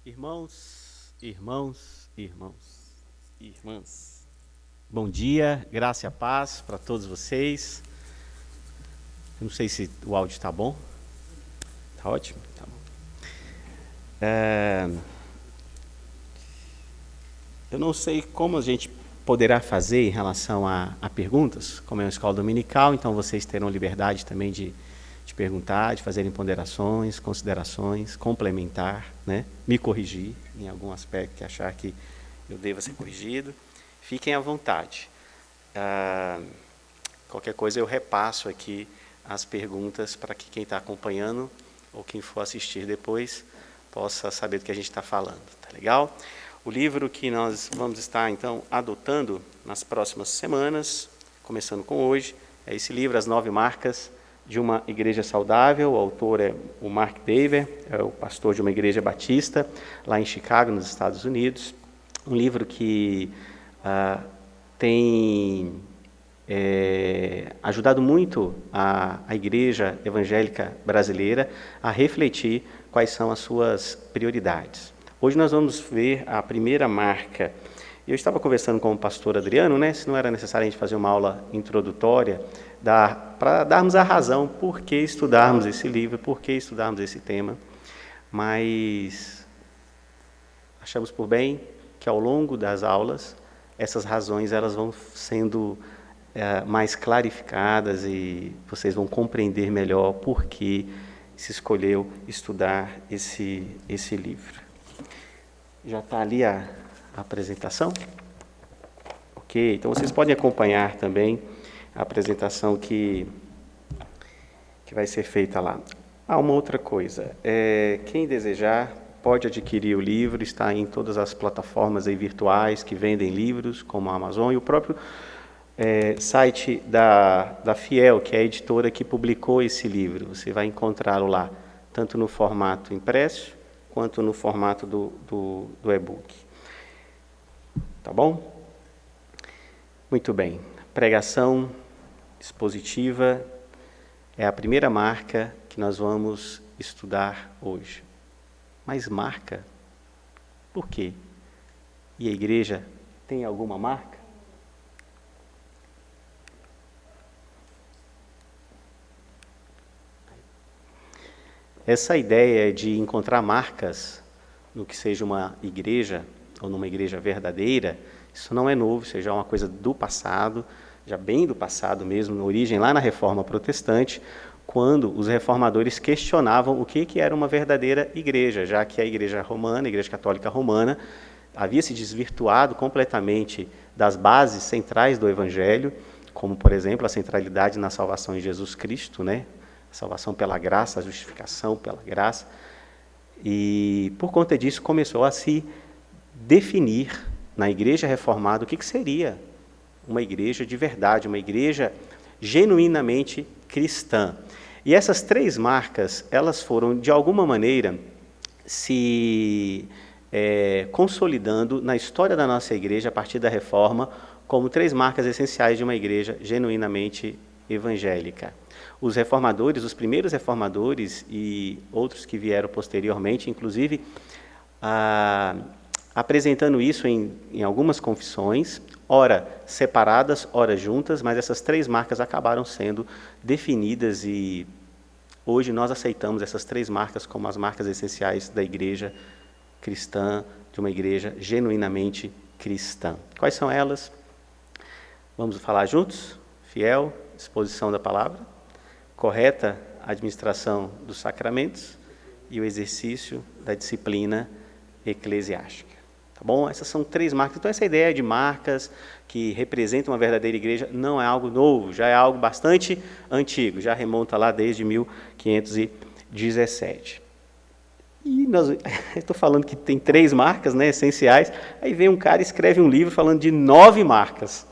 Irmãos, irmãs, bom dia, graça e a paz para todos vocês. Eu não sei se o áudio está bom. Está ótimo? Tá bom. Eu não sei como a gente poderá fazer em relação a perguntas, como é uma escola dominical, então vocês terão liberdade também de perguntar, de fazerem ponderações, considerações, complementar, né? Me corrigir em algum aspecto que achar que eu deva ser corrigido. Fiquem à vontade. Qualquer coisa eu repasso aqui as perguntas para que quem está acompanhando ou quem for assistir depois possa saber do que a gente está falando. Tá legal? O livro que nós vamos estar, então, adotando nas próximas semanas, começando com hoje, é esse livro, As 9 Marcas de uma Igreja Saudável. O autor é o Mark Dever, é o pastor de uma igreja batista, lá em Chicago, nos Estados Unidos. Um livro que tem ajudado muito a igreja evangélica brasileira a refletir quais são as suas prioridades. Hoje nós vamos ver a primeira marca. Eu estava conversando com o pastor Adriano, né, se não era necessário a gente fazer uma aula introdutória, para darmos a razão por que estudarmos esse livro, por que estudarmos esse tema, mas achamos por bem que ao longo das aulas, essas razões elas vão sendo mais clarificadas e vocês vão compreender melhor por que se escolheu estudar esse livro. Já está ali a apresentação? Ok, então vocês podem acompanhar também a apresentação que vai ser feita lá. Uma outra coisa, quem desejar pode adquirir o livro, está em todas as plataformas aí virtuais que vendem livros, como a Amazon, e o próprio site da Fiel, que é a editora que publicou esse livro. Você vai encontrá-lo lá, tanto no formato impresso, quanto no formato do e-book. Tá bom? Muito bem. Pregação expositiva é a primeira marca que nós vamos estudar hoje. Mas marca? Por quê? E a igreja tem alguma marca? Essa ideia de encontrar marcas no que seja uma igreja, ou numa igreja verdadeira, isso não é novo, isso já é uma coisa do passado, já bem do passado mesmo, na origem lá na Reforma Protestante, quando os reformadores questionavam o que era uma verdadeira igreja, já que a Igreja Romana, a Igreja Católica Romana, havia se desvirtuado completamente das bases centrais do Evangelho, como, por exemplo, a centralidade na salvação em Jesus Cristo, né? A salvação pela graça, a justificação pela graça, e por conta disso começou a se definir na Igreja Reformada o que seria uma igreja de verdade, uma igreja genuinamente cristã. E essas 3 marcas, elas foram, de alguma maneira, se consolidando na história da nossa igreja, a partir da Reforma, como 3 marcas essenciais de uma igreja genuinamente evangélica. Os reformadores, os primeiros reformadores e outros que vieram posteriormente, inclusive, apresentando isso em algumas confissões, ora separadas, ora juntas, mas essas 3 marcas acabaram sendo definidas e hoje nós aceitamos essas 3 marcas como as marcas essenciais da igreja cristã, de uma igreja genuinamente cristã. Quais são elas? Vamos falar juntos? Fiel, exposição da palavra, correta administração dos sacramentos e o exercício da disciplina eclesiástica. Tá bom? Essas são 3 marcas. Então, essa ideia de marcas que representam uma verdadeira igreja não é algo novo, já é algo bastante antigo, já remonta lá desde 1517. E estou falando que tem 3 marcas, né, essenciais, aí vem um cara e escreve um livro falando de 9 marcas.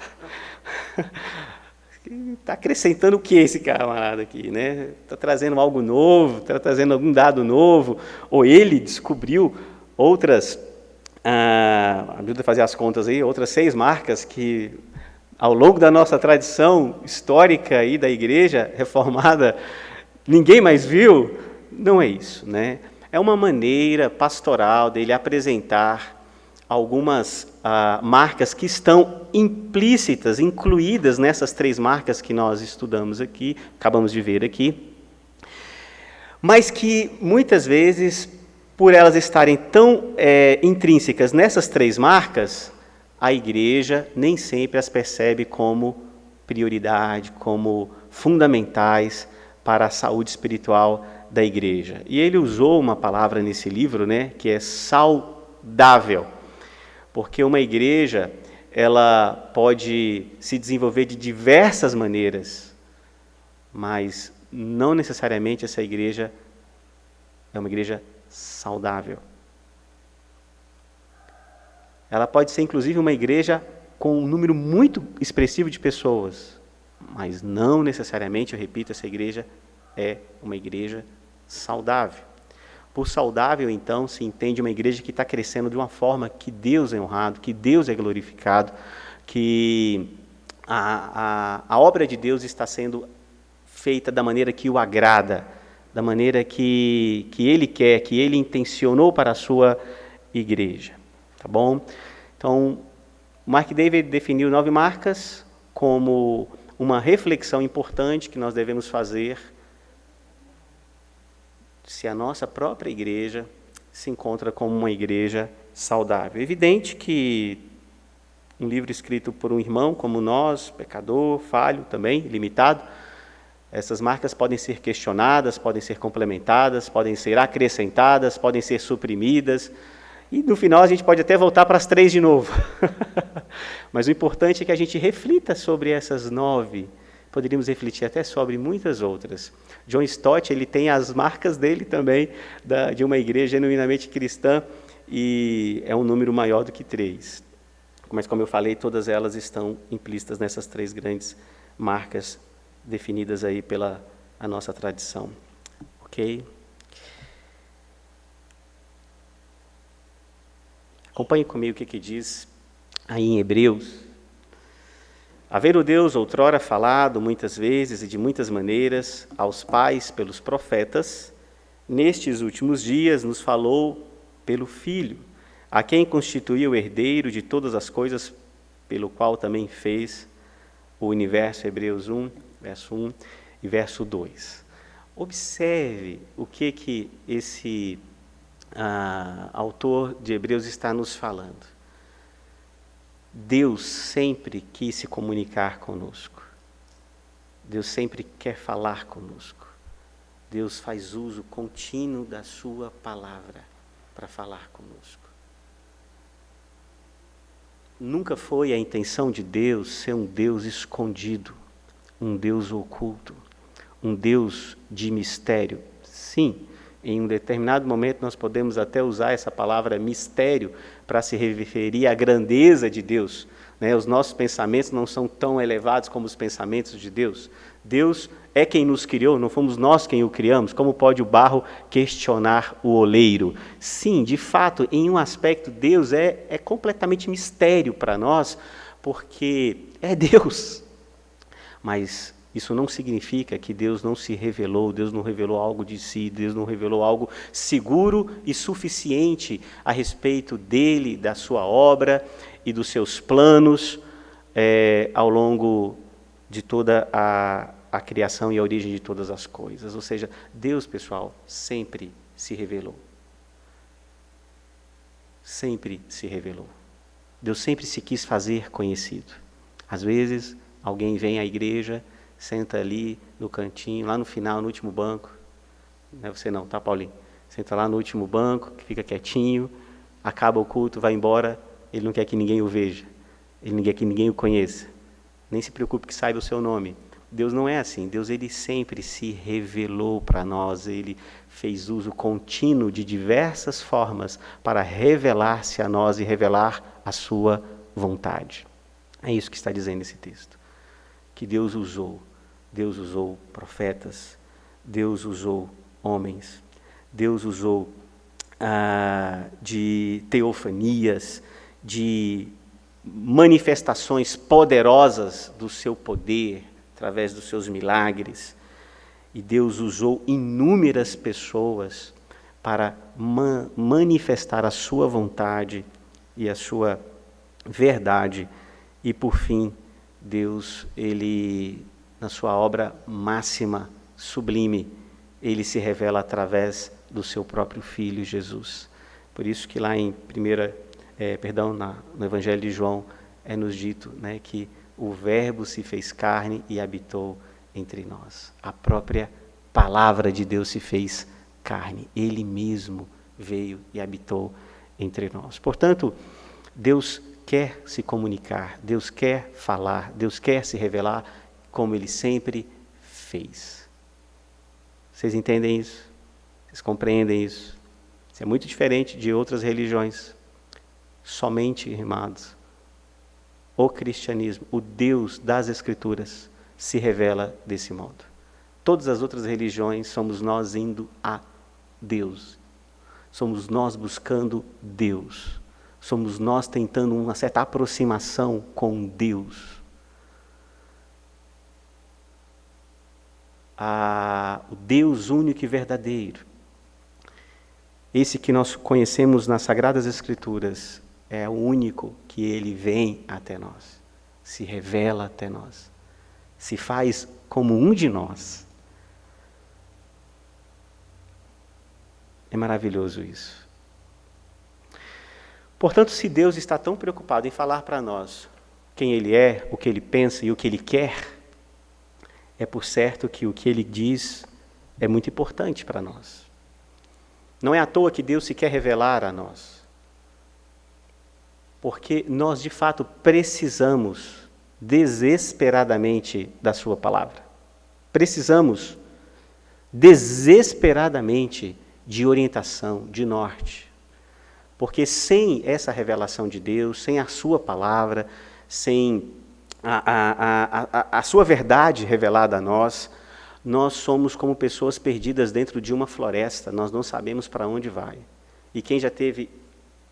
Está acrescentando o que esse camarada aqui, né? Está trazendo algo novo, está trazendo algum dado novo, ou ele descobriu outras, ajuda a fazer as contas aí, outras 6 marcas que, ao longo da nossa tradição histórica aí da igreja reformada, ninguém mais viu. Não é isso, né? é uma maneira pastoral dele apresentar algumas marcas que estão implícitas, incluídas nessas 3 marcas que nós estudamos aqui, acabamos de ver aqui, mas que muitas vezes, por elas estarem tão intrínsecas nessas 3 marcas, a igreja nem sempre as percebe como prioridade, como fundamentais para a saúde espiritual da igreja. E ele usou uma palavra nesse livro, né, que é saudável, porque uma igreja ela pode se desenvolver de diversas maneiras, mas não necessariamente essa igreja é uma igreja saudável. Ela pode ser, inclusive, uma igreja com um número muito expressivo de pessoas, mas não necessariamente, eu repito, essa igreja é uma igreja saudável. Por saudável, então, se entende uma igreja que está crescendo de uma forma que Deus é honrado, que Deus é glorificado, que a obra de Deus está sendo feita da maneira que o agrada, da maneira que Ele quer, que Ele intencionou para a sua igreja. Tá bom? Então, Mark David definiu 9 marcas como uma reflexão importante que nós devemos fazer se a nossa própria igreja se encontra como uma igreja saudável. É evidente que um livro escrito por um irmão como nós, pecador, falho também, limitado, essas marcas podem ser questionadas, podem ser complementadas, podem ser acrescentadas, podem ser suprimidas, e no final a gente pode até voltar para as 3 de novo. Mas o importante é que a gente reflita sobre essas 9. Poderíamos refletir até sobre muitas outras. John Stott, ele tem as marcas dele também, de uma igreja genuinamente cristã, e é um número maior do que 3. Mas, como eu falei, todas elas estão implícitas nessas 3 grandes marcas definidas aí pela a nossa tradição. Ok? Acompanhe comigo o que diz aí em Hebreus. Havendo Deus outrora falado muitas vezes e de muitas maneiras aos pais pelos profetas, nestes últimos dias nos falou pelo Filho, a quem constituiu o herdeiro de todas as coisas, pelo qual também fez o universo. Hebreus 1, verso 1 e verso 2. Observe o que esse autor de Hebreus está nos falando. Deus sempre quis se comunicar conosco. Deus sempre quer falar conosco. Deus faz uso contínuo da sua palavra para falar conosco. Nunca foi a intenção de Deus ser um Deus escondido, um Deus oculto, um Deus de mistério. Sim, em um determinado momento nós podemos até usar essa palavra mistério para se referir à grandeza de Deus. Os nossos pensamentos não são tão elevados como os pensamentos de Deus. Deus é quem nos criou, não fomos nós quem o criamos. Como pode o barro questionar o oleiro? Sim, de fato, em um aspecto, Deus é completamente mistério para nós, porque é Deus. Mas isso não significa que Deus não se revelou, Deus não revelou algo de si, Deus não revelou algo seguro e suficiente a respeito dele, da sua obra e dos seus planos ao longo de toda a criação e a origem de todas as coisas. Ou seja, Deus, pessoal, sempre se revelou. Sempre se revelou. Deus sempre se quis fazer conhecido. Às vezes, alguém vem à igreja, senta ali no cantinho, lá no final, no último banco. Não é você não, tá, Paulinho? Senta lá no último banco, que fica quietinho, acaba o culto, vai embora, ele não quer que ninguém o veja, ele não quer que ninguém o conheça. Nem se preocupe que saiba o seu nome. Deus não é assim. Deus, ele sempre se revelou para nós, ele fez uso contínuo de diversas formas para revelar-se a nós e revelar a sua vontade. É isso que está dizendo esse texto. Que Deus usou profetas, Deus usou homens, Deus usou de teofanias, de manifestações poderosas do seu poder, através dos seus milagres, e Deus usou inúmeras pessoas para manifestar a sua vontade e a sua verdade. E por fim, Deus, Ele, na sua obra máxima, sublime, Ele se revela através do seu próprio Filho, Jesus. Por isso que lá em no Evangelho de João é nos dito, né, que o Verbo se fez carne e habitou entre nós. A própria palavra de Deus se fez carne. Ele mesmo veio e habitou entre nós. Portanto, Deus quer se comunicar, Deus quer falar, Deus quer se revelar como Ele sempre fez. Vocês entendem isso? Vocês compreendem isso? Isso é muito diferente de outras religiões. Somente, irmãos, o cristianismo, o Deus das Escrituras, se revela desse modo. Todas as outras religiões somos nós indo a Deus. Somos nós buscando Deus. Somos nós tentando uma certa aproximação com Deus. O Deus único e verdadeiro, esse que nós conhecemos nas Sagradas Escrituras, é o único que Ele vem até nós, se revela até nós, se faz como um de nós. É maravilhoso isso. Portanto, se Deus está tão preocupado em falar para nós quem Ele é, o que Ele pensa e o que Ele quer, é por certo que o que Ele diz é muito importante para nós. Não é à toa que Deus se quer revelar a nós. Porque nós, de fato, precisamos desesperadamente da sua palavra. Precisamos desesperadamente de orientação, de norte. Porque sem essa revelação de Deus, sem a sua palavra, sem a sua verdade revelada a nós, nós somos como pessoas perdidas dentro de uma floresta, nós não sabemos para onde vai. E quem já teve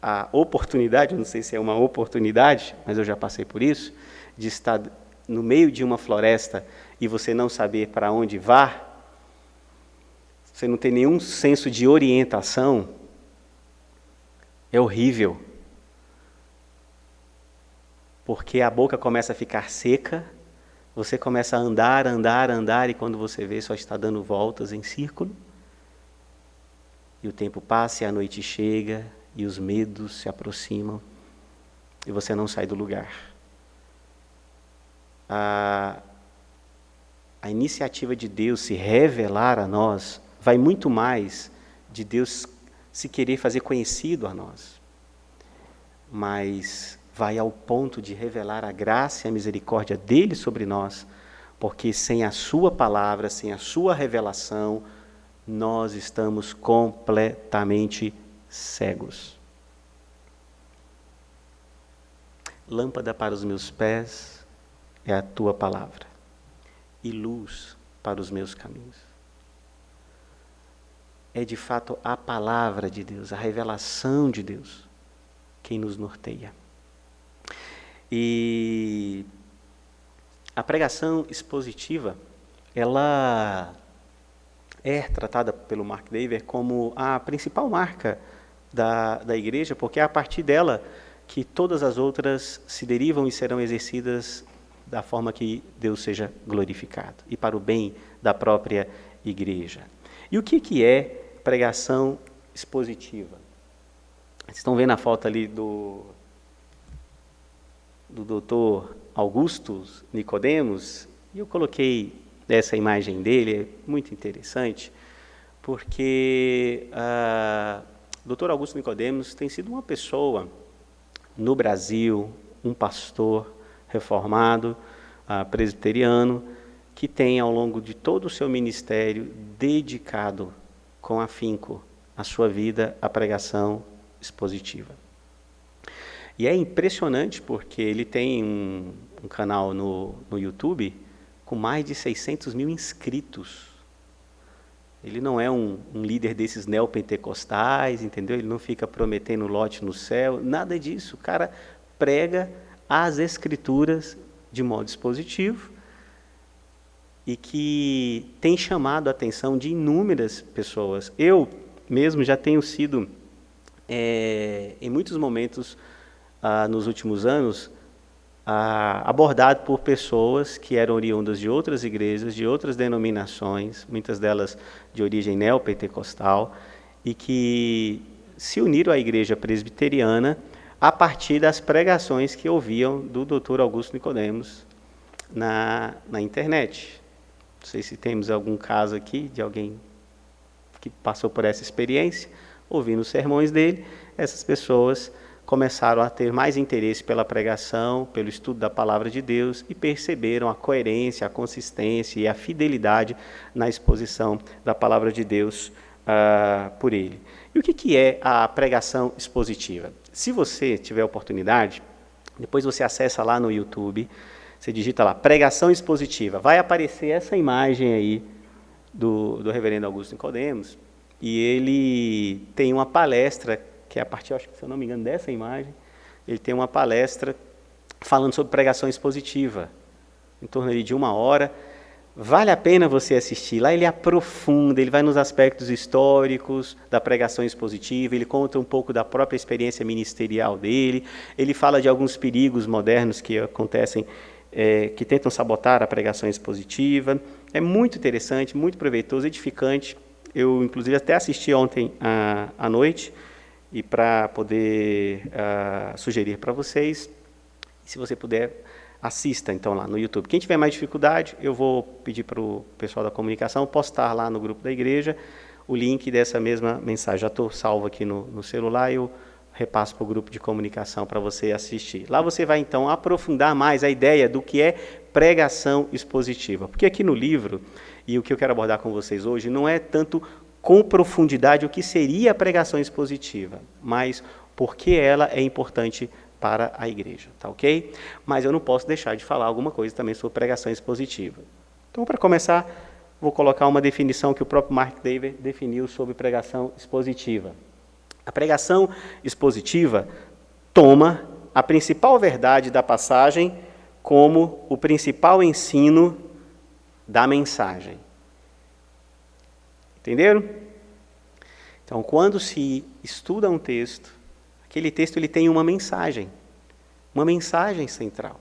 a oportunidade, não sei se é uma oportunidade, mas eu já passei por isso, de estar no meio de uma floresta e você não saber para onde vá, você não tem nenhum senso de orientação, é horrível. Porque a boca começa a ficar seca, você começa a andar, e quando você vê, só está dando voltas em círculo. E o tempo passa, e a noite chega, e os medos se aproximam, e você não sai do lugar. A iniciativa de Deus se revelar a nós vai muito mais de Deus se querer fazer conhecido a nós, mas vai ao ponto de revelar a graça e a misericórdia dele sobre nós, porque sem a sua palavra, sem a sua revelação, nós estamos completamente cegos. Lâmpada para os meus pés é a tua palavra, e luz para os meus caminhos. É de fato a palavra de Deus, a revelação de Deus, quem nos norteia. E a pregação expositiva, ela é tratada pelo Mark Dever como a principal marca da igreja, porque é a partir dela que todas as outras se derivam e serão exercidas da forma que Deus seja glorificado e para o bem da própria igreja. E o que é pregação expositiva? Vocês estão vendo a foto ali do doutor Augusto Nicodemos, e eu coloquei essa imagem dele, é muito interessante, porque o doutor Augusto Nicodemos tem sido uma pessoa no Brasil, um pastor reformado, presbiteriano, que tem ao longo de todo o seu ministério dedicado com afinco a sua vida à pregação expositiva. E é impressionante porque ele tem um canal no YouTube com mais de 600 mil inscritos. Ele não é um líder desses neopentecostais, entendeu? Ele não fica prometendo lote no céu, nada disso. O cara prega as Escrituras de modo expositivo e que tem chamado a atenção de inúmeras pessoas. Eu mesmo já tenho sido, em muitos momentos, nos últimos anos, abordado por pessoas que eram oriundas de outras igrejas, de outras denominações, muitas delas de origem neopentecostal, e que se uniram à igreja presbiteriana a partir das pregações que ouviam do Dr. Augusto Nicodemos na internet. Não sei se temos algum caso aqui de alguém que passou por essa experiência, ouvindo os sermões dele. Essas pessoas começaram a ter mais interesse pela pregação, pelo estudo da palavra de Deus e perceberam a coerência, a consistência e a fidelidade na exposição da palavra de Deus por ele. E o que é a pregação expositiva? Se você tiver oportunidade, depois você acessa lá no YouTube, você digita lá, pregação expositiva, vai aparecer essa imagem aí do reverendo Augusto Nicodemos, e ele tem uma palestra, que é a partir, acho que, se eu não me engano, dessa imagem, ele tem uma palestra falando sobre pregação expositiva, em torno ali de 1 hora. Vale a pena você assistir. Lá ele aprofunda, ele vai nos aspectos históricos da pregação expositiva, ele conta um pouco da própria experiência ministerial dele, ele fala de alguns perigos modernos que acontecem, que tentam sabotar a pregação expositiva. É muito interessante, muito proveitoso, edificante. Eu, inclusive, até assisti ontem à noite, e para poder sugerir para vocês, se você puder, assista então lá no YouTube. Quem tiver mais dificuldade, eu vou pedir para o pessoal da comunicação postar lá no grupo da igreja o link dessa mesma mensagem. Já estou salvo aqui no celular, eu repasso para o grupo de comunicação para você assistir. Lá você vai então aprofundar mais a ideia do que é pregação expositiva. Porque aqui no livro, e o que eu quero abordar com vocês hoje, não é tanto com profundidade o que seria a pregação expositiva, mas por que ela é importante para a igreja, tá ok? Mas eu não posso deixar de falar alguma coisa também sobre pregação expositiva. Então, para começar, vou colocar uma definição que o próprio Mark Dever definiu sobre pregação expositiva. A pregação expositiva toma a principal verdade da passagem como o principal ensino da mensagem. Entenderam? Então, quando se estuda um texto, aquele texto ele tem uma mensagem central,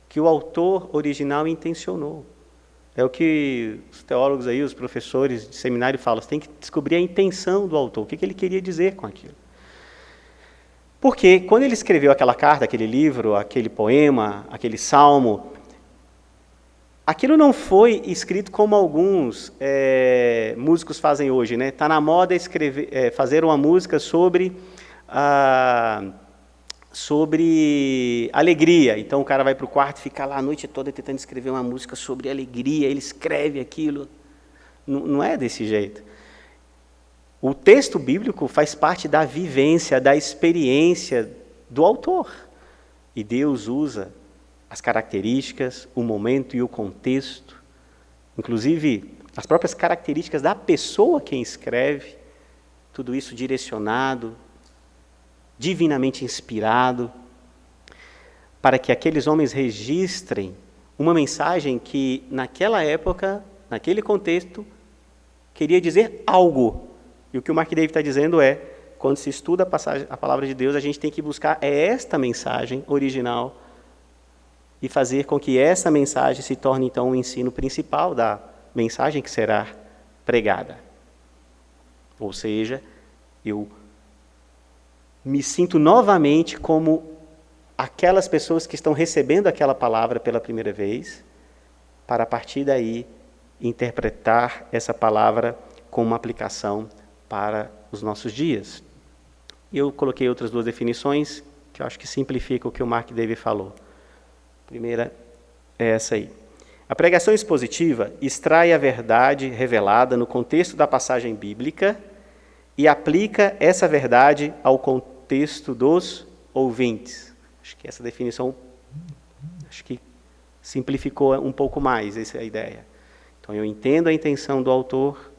que o autor original intencionou. É o que os teólogos aí, os professores de seminário falam, você tem que descobrir a intenção do autor, o que ele queria dizer com aquilo. Porque quando ele escreveu aquela carta, aquele livro, aquele poema, aquele salmo, aquilo não foi escrito como alguns músicos fazem hoje, né? Está na moda fazer uma música sobre alegria. Então o cara vai para o quarto e fica lá a noite toda tentando escrever uma música sobre alegria, ele escreve aquilo. Não é desse jeito. O texto bíblico faz parte da vivência, da experiência do autor. E Deus usa as características, o momento e o contexto, inclusive as próprias características da pessoa quem escreve, tudo isso direcionado, divinamente inspirado, para que aqueles homens registrem uma mensagem que, naquela época, naquele contexto, queria dizer algo. E o que o Mark Dever está dizendo é, quando se estuda a palavra de Deus, a gente tem que buscar esta mensagem original e fazer com que essa mensagem se torne, então, o ensino principal da mensagem que será pregada. Ou seja, eu me sinto novamente como aquelas pessoas que estão recebendo aquela palavra pela primeira vez, para a partir daí interpretar essa palavra com uma aplicação para os nossos dias. Eu coloquei outras 2 definições que eu acho que simplificam o que o Mark Dever falou. A primeira é essa aí. A pregação expositiva extrai a verdade revelada no contexto da passagem bíblica e aplica essa verdade ao contexto dos ouvintes. Acho que essa definição simplificou um pouco mais essa ideia. Então, eu entendo a intenção do autor,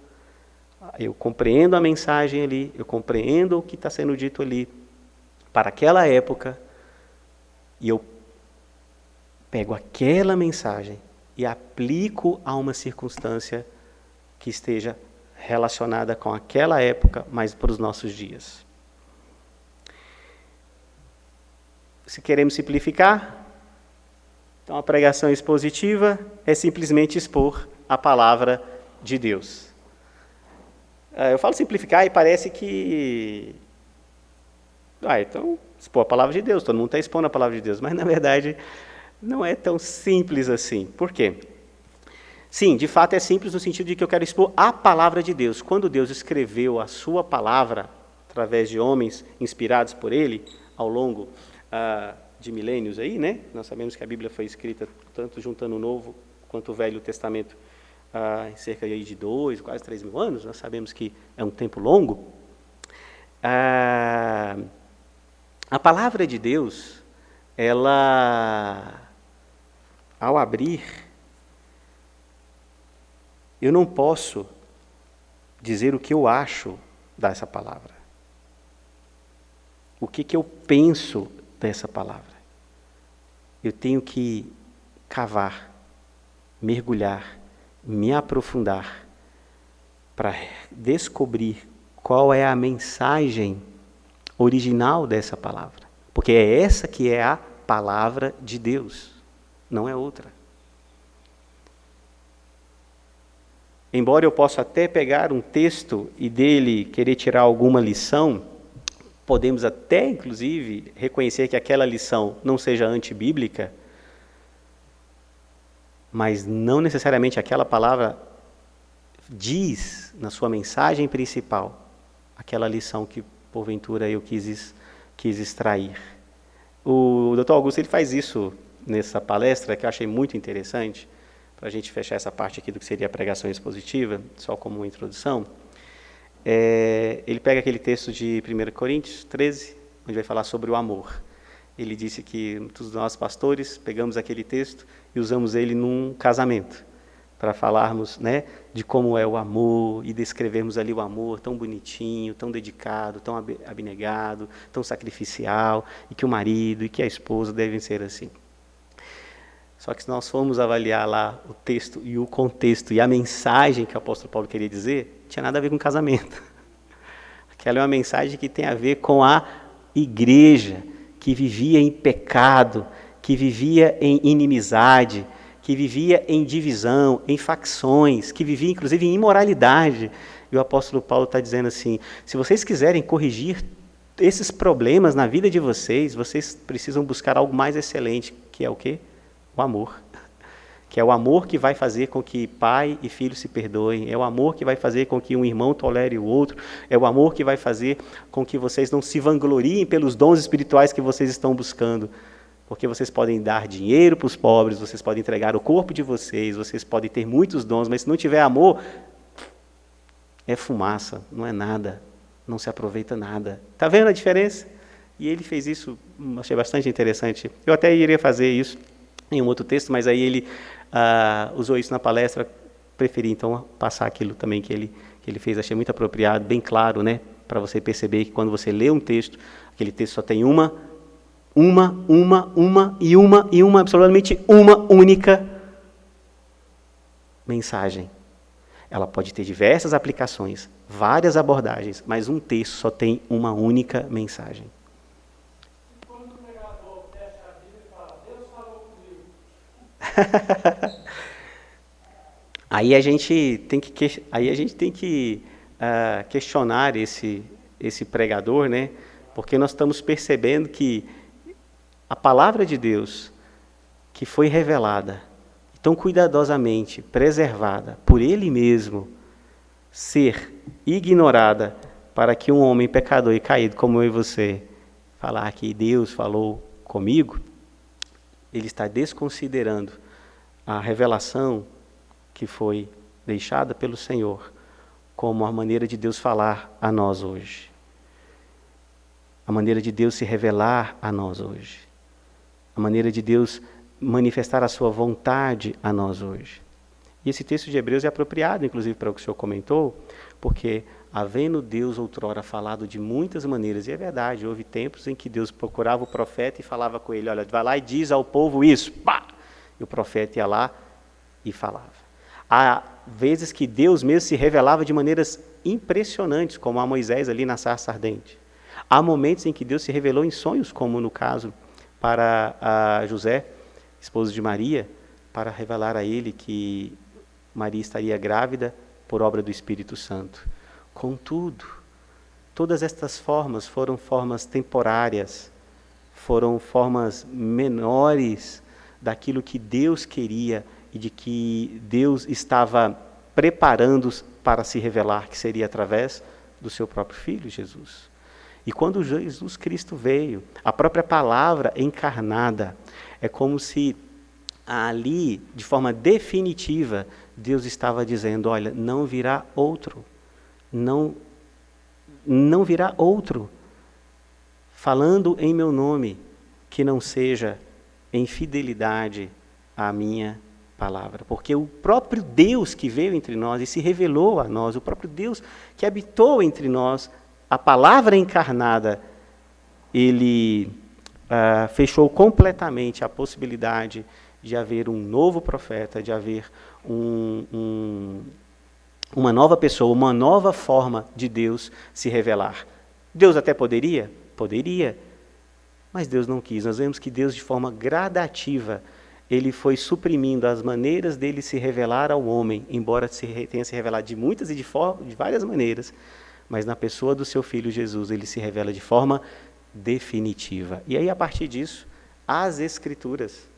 eu compreendo a mensagem ali, eu compreendo o que está sendo dito ali para aquela época, e eu pego aquela mensagem e aplico a uma circunstância que esteja relacionada com aquela época, mas para os nossos dias. Se queremos simplificar, então a pregação expositiva é simplesmente expor a palavra de Deus. Eu falo simplificar e parece que... então, expor a palavra de Deus, todo mundo está expondo a palavra de Deus, mas na verdade não é tão simples assim. Por quê? Sim, de fato é simples no sentido de que eu quero expor a palavra de Deus. Quando Deus escreveu a sua palavra, através de homens inspirados por Ele, ao longo de milênios aí, né? Nós sabemos que a Bíblia foi escrita tanto juntando o Novo quanto o Velho Testamento em cerca de 2, quase 3 mil anos. Nós sabemos que é um tempo longo. A palavra de Deus, ela, ao abrir, eu não posso dizer o que eu acho dessa palavra. O que eu penso dessa palavra. Eu tenho que cavar, mergulhar, me aprofundar para descobrir qual é a mensagem original dessa palavra. Porque é essa que é a palavra de Deus, não é outra. Embora eu possa até pegar um texto e dele querer tirar alguma lição, podemos até, inclusive, reconhecer que aquela lição não seja antibíblica, mas não necessariamente aquela palavra diz, na sua mensagem principal, aquela lição que, porventura, eu quis extrair. O Dr. Augusto ele faz isso nessa palestra, que eu achei muito interessante, para a gente fechar essa parte aqui do que seria a pregação expositiva, só como uma introdução. Ele pega aquele texto de 1 Coríntios 13, onde vai falar sobre o amor. Ele disse que muitos dos nossos pastores pegamos aquele texto e usamos ele num casamento, para falarmos, né, de como é o amor e descrevermos ali o amor tão bonitinho, tão dedicado, tão abnegado, tão sacrificial, e que o marido e que a esposa devem ser assim. Só que se nós formos avaliar lá o texto e o contexto e a mensagem que o apóstolo Paulo queria dizer, não tinha nada a ver com casamento. Aquela é uma mensagem que tem a ver com a igreja, que vivia em pecado, que vivia em inimizade, que vivia em divisão, em facções, que vivia inclusive em imoralidade. E o apóstolo Paulo está dizendo assim, se vocês quiserem corrigir esses problemas na vida de vocês, vocês precisam buscar algo mais excelente, que é o quê? O amor, que é o amor que vai fazer com que pai e filho se perdoem, é o amor que vai fazer com que um irmão tolere o outro, é o amor que vai fazer com que vocês não se vangloriem pelos dons espirituais que vocês estão buscando, porque vocês podem dar dinheiro para os pobres, vocês podem entregar o corpo de vocês podem ter muitos dons, mas se não tiver amor, é fumaça, não é nada, não se aproveita nada. Está vendo a diferença? E ele fez isso, achei bastante interessante. Eu até iria fazer isso em um outro texto, mas aí ele usou isso na palestra, preferi então passar aquilo também que ele fez, achei muito apropriado, bem claro, né, para você perceber que quando você lê um texto, aquele texto só tem absolutamente uma única mensagem. Ela pode ter diversas aplicações, várias abordagens, mas um texto só tem uma única mensagem. Aí a gente tem que questionar esse pregador, né? Porque nós estamos percebendo que a palavra de Deus, que foi revelada, tão cuidadosamente preservada por Ele mesmo, ser ignorada para que um homem pecador e caído como eu e você falar que Deus falou comigo, ele está desconsiderando a revelação que foi deixada pelo Senhor como a maneira de Deus falar a nós hoje. A maneira de Deus se revelar a nós hoje. A maneira de Deus manifestar a sua vontade a nós hoje. E esse texto de Hebreus é apropriado, inclusive, para o que o senhor comentou, porque, havendo Deus outrora falado de muitas maneiras, e é verdade, houve tempos em que Deus procurava o profeta e falava com ele, olha, vai lá e diz ao povo isso, pá! E o profeta ia lá e falava. Há vezes que Deus mesmo se revelava de maneiras impressionantes, como a Moisés ali na sarça ardente. Há momentos em que Deus se revelou em sonhos, como no caso para a José, esposo de Maria, para revelar a ele que Maria estaria grávida por obra do Espírito Santo. Contudo, todas estas formas foram formas temporárias, foram formas menores daquilo que Deus queria e de que Deus estava preparando para se revelar, que seria através do seu próprio Filho, Jesus. E quando Jesus Cristo veio, a própria palavra encarnada, é como se ali, de forma definitiva, Deus estava dizendo, olha, não virá outro, não virá outro, falando em meu nome, que não seja em fidelidade à minha palavra. Porque o próprio Deus que veio entre nós e se revelou a nós, o próprio Deus que habitou entre nós, a palavra encarnada, ele fechou completamente a possibilidade de haver um novo profeta, de haver uma nova pessoa, uma nova forma de Deus se revelar. Deus até poderia? Poderia. Mas Deus não quis. Nós vemos que Deus, de forma gradativa, ele foi suprimindo as maneiras dele se revelar ao homem, embora tenha se revelado de muitas e de várias maneiras, mas na pessoa do seu Filho Jesus, ele se revela de forma definitiva. E aí, a partir disso, as Escrituras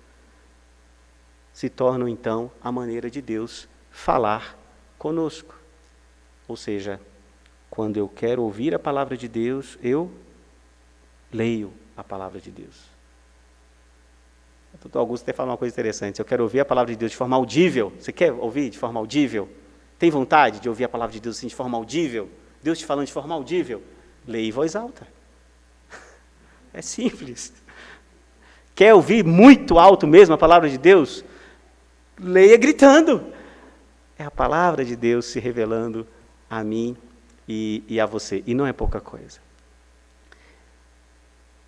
se tornam, então, a maneira de Deus falar conosco. Ou seja, quando eu quero ouvir a palavra de Deus, eu leio a palavra de Deus. O doutor Augusto até fala uma coisa interessante. Eu quero ouvir a palavra de Deus de forma audível. Você quer ouvir de forma audível? Tem vontade de ouvir a palavra de Deus assim, de forma audível? Deus te falando de forma audível? Leia em voz alta. É simples. Quer ouvir muito alto mesmo a palavra de Deus? Leia gritando. É a palavra de Deus se revelando a mim e a você. E não é pouca coisa.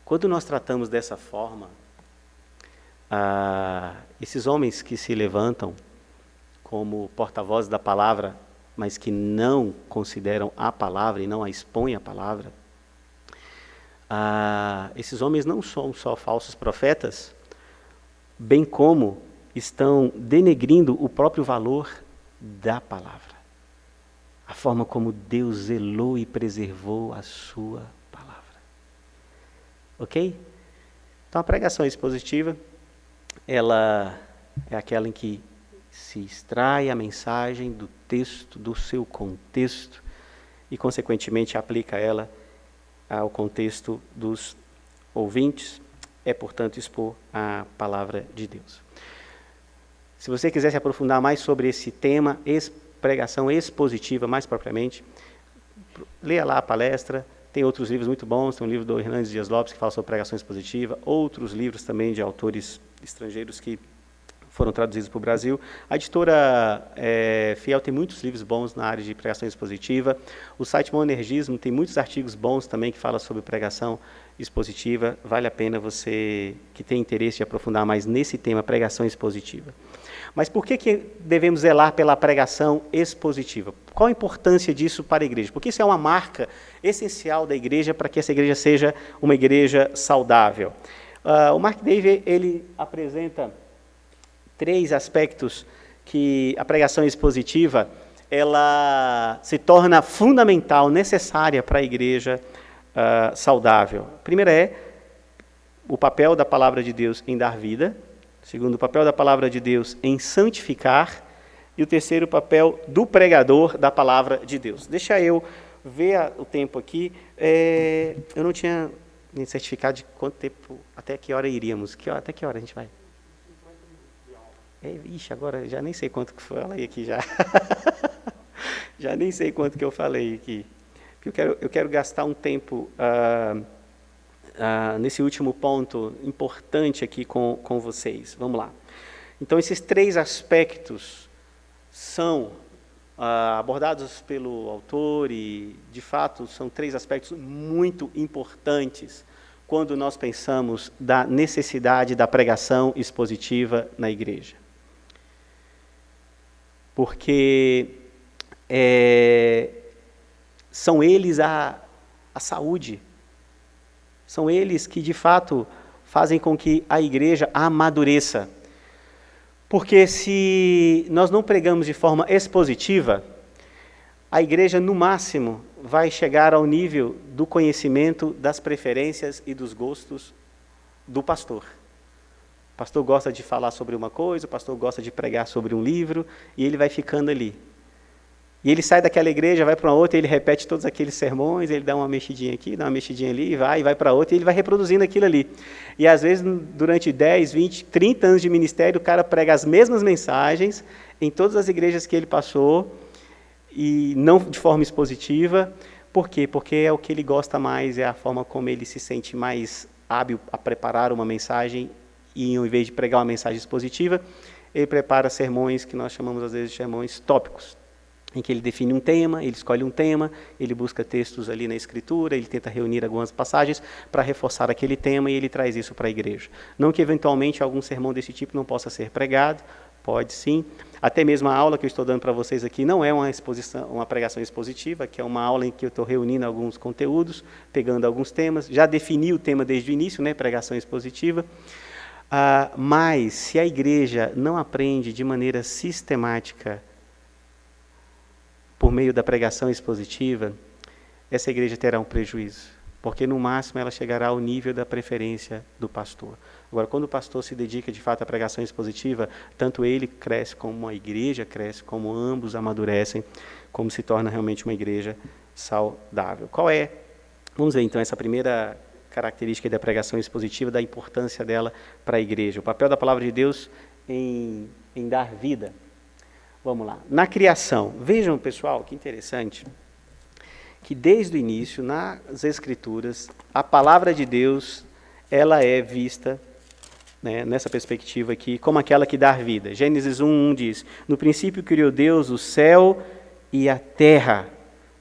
Quando nós tratamos dessa forma, esses homens que se levantam como porta-vozes da palavra, mas que não consideram a palavra e não a expõem a palavra, esses homens não são só falsos profetas, bem como estão denegrindo o próprio valor da palavra. A forma como Deus zelou e preservou a sua palavra. Ok? Então a pregação expositiva, ela é aquela em que se extrai a mensagem do texto, do seu contexto, e consequentemente aplica ela ao contexto dos ouvintes, é portanto expor a palavra de Deus. Se você quiser se aprofundar mais sobre esse tema, pregação expositiva mais propriamente, leia lá a palestra, tem outros livros muito bons, tem um livro do Hernandes Dias Lopes que fala sobre pregação expositiva, outros livros também de autores estrangeiros que foram traduzidos para o Brasil. A editora Fiel tem muitos livros bons na área de pregação expositiva. O site Monergismo tem muitos artigos bons também que falam sobre pregação expositiva. Vale a pena você que tem interesse de aprofundar mais nesse tema, pregação expositiva. Mas por que devemos zelar pela pregação expositiva? Qual a importância disso para a igreja? Porque isso é uma marca essencial da igreja para que essa igreja seja uma igreja saudável. O Mark Dever, ele apresenta 3 aspectos que a pregação expositiva ela se torna fundamental, necessária para a igreja saudável. A primeira é o papel da palavra de Deus em dar vida. Segundo, o papel da palavra de Deus em santificar. E o terceiro, o papel do pregador da palavra de Deus. Deixa eu ver o tempo aqui. Eu não tinha nem certificado de quanto tempo, até que hora iríamos. Até que hora a gente vai? Ixi, agora já nem sei quanto que eu falei aqui já. Já nem sei quanto que eu falei aqui. Eu quero gastar um tempo nesse último ponto importante aqui com vocês. Vamos lá. Então, esses 3 aspectos são abordados pelo autor e, de fato, são 3 aspectos muito importantes quando nós pensamos da necessidade da pregação expositiva na igreja. porque são eles a saúde, são eles que de fato fazem com que a igreja amadureça. Porque se nós não pregamos de forma expositiva, a igreja no máximo vai chegar ao nível do conhecimento, das preferências e dos gostos do pastor. O pastor gosta de falar sobre uma coisa, o pastor gosta de pregar sobre um livro, e ele vai ficando ali. E ele sai daquela igreja, vai para uma outra, e ele repete todos aqueles sermões, ele dá uma mexidinha aqui, dá uma mexidinha ali, e vai para outra, e ele vai reproduzindo aquilo ali. E às vezes, durante 10, 20, 30 anos de ministério, o cara prega as mesmas mensagens em todas as igrejas que ele passou, e não de forma expositiva. Por quê? Porque é o que ele gosta mais, é a forma como ele se sente mais hábil a preparar uma mensagem, e ao invés de pregar uma mensagem expositiva, ele prepara sermões que nós chamamos às vezes de sermões tópicos, em que ele define um tema, ele escolhe um tema, ele busca textos ali na Escritura, ele tenta reunir algumas passagens para reforçar aquele tema, e ele traz isso para a igreja. Não que eventualmente algum sermão desse tipo não possa ser pregado, pode sim. Até mesmo a aula que eu estou dando para vocês aqui não é uma pregação expositiva, que é uma aula em que eu estou reunindo alguns conteúdos, pegando alguns temas, já defini o tema desde o início, né, pregação expositiva. Mas se a igreja não aprende de maneira sistemática por meio da pregação expositiva, essa igreja terá um prejuízo, porque no máximo ela chegará ao nível da preferência do pastor. Agora, quando o pastor se dedica de fato à pregação expositiva, tanto ele cresce como a igreja cresce, como ambos amadurecem, como se torna realmente uma igreja saudável. Qual é? Vamos ver então essa primeira característica da pregação expositiva, da importância dela para a igreja. O papel da palavra de Deus em dar vida. Vamos lá. Na criação, vejam, pessoal, que interessante, que desde o início, nas Escrituras, a palavra de Deus, ela é vista, né, nessa perspectiva aqui, como aquela que dá vida. Gênesis 1:1 diz: no princípio criou Deus o céu e a terra.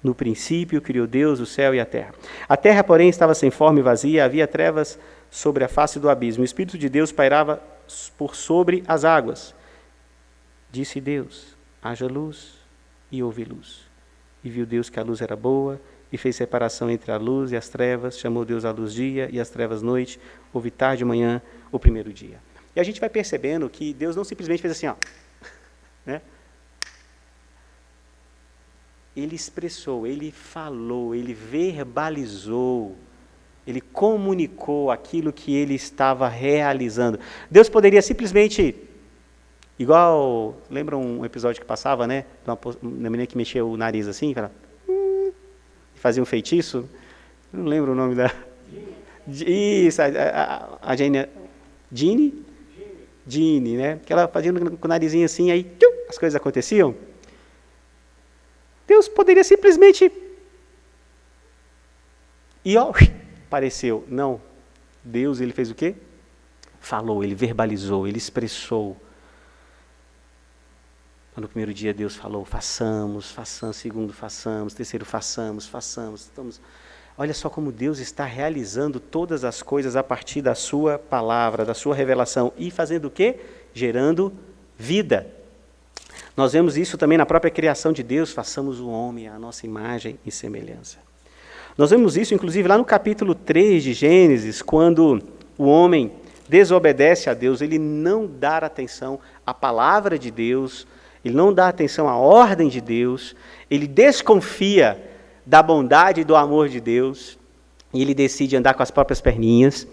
No princípio criou Deus o céu e a terra. A terra, porém, estava sem forma e vazia, havia trevas sobre a face do abismo. O Espírito de Deus pairava por sobre as águas. Disse Deus: haja luz, e houve luz. E viu Deus que a luz era boa, e fez separação entre a luz e as trevas. Chamou Deus a luz dia, e as trevas noite. Houve tarde e manhã, o primeiro dia. E a gente vai percebendo que Deus não simplesmente fez assim, ó, né? Ele expressou, ele falou, ele verbalizou, ele comunicou aquilo que ele estava realizando. Deus poderia simplesmente, igual, lembra um episódio que passava, né? Uma menina que mexia o nariz assim, fazia um feitiço? Eu não lembro o nome da... Isso, a Jeanne? Jeanne, né? Que ela fazia com o narizinho assim, aí as coisas aconteciam. Deus poderia simplesmente... E ó, apareceu. Não. Deus, ele fez o quê? Falou, ele verbalizou, ele expressou. No primeiro dia Deus falou, façamos, segundo, façamos, terceiro, façamos. Olha só como Deus está realizando todas as coisas a partir da sua palavra, da sua revelação. E fazendo o quê? Gerando vida. Nós vemos isso também na própria criação de Deus, façamos o homem à nossa imagem e semelhança. Nós vemos isso, inclusive, lá no capítulo 3 de Gênesis, quando o homem desobedece a Deus, ele não dá atenção à palavra de Deus, ele não dá atenção à ordem de Deus, ele desconfia da bondade e do amor de Deus, e ele decide andar com as próprias perninhas,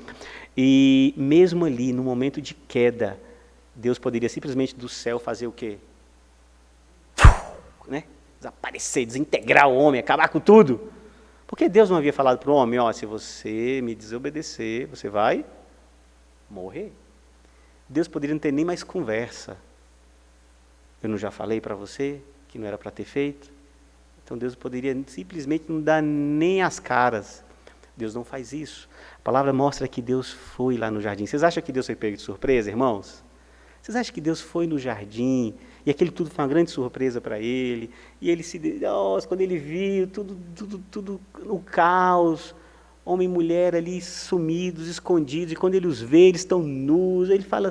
e mesmo ali, no momento de queda, Deus poderia simplesmente do céu fazer o quê? Né? Desaparecer, desintegrar o homem, acabar com tudo. Porque Deus não havia falado para o homem, ó, se você me desobedecer, você vai morrer. Deus poderia não ter nem mais conversa. Eu não já falei para você que não era para ter feito? Então Deus poderia simplesmente não dar nem as caras. Deus não faz isso. A palavra mostra que Deus foi lá no jardim. Vocês acham que Deus foi pego de surpresa, irmãos? Vocês acham que Deus foi no jardim e aquilo tudo foi uma grande surpresa para ele? E ele nossa, quando ele viu tudo no caos, homem e mulher ali sumidos, escondidos, e quando ele os vê, eles estão nus, ele fala,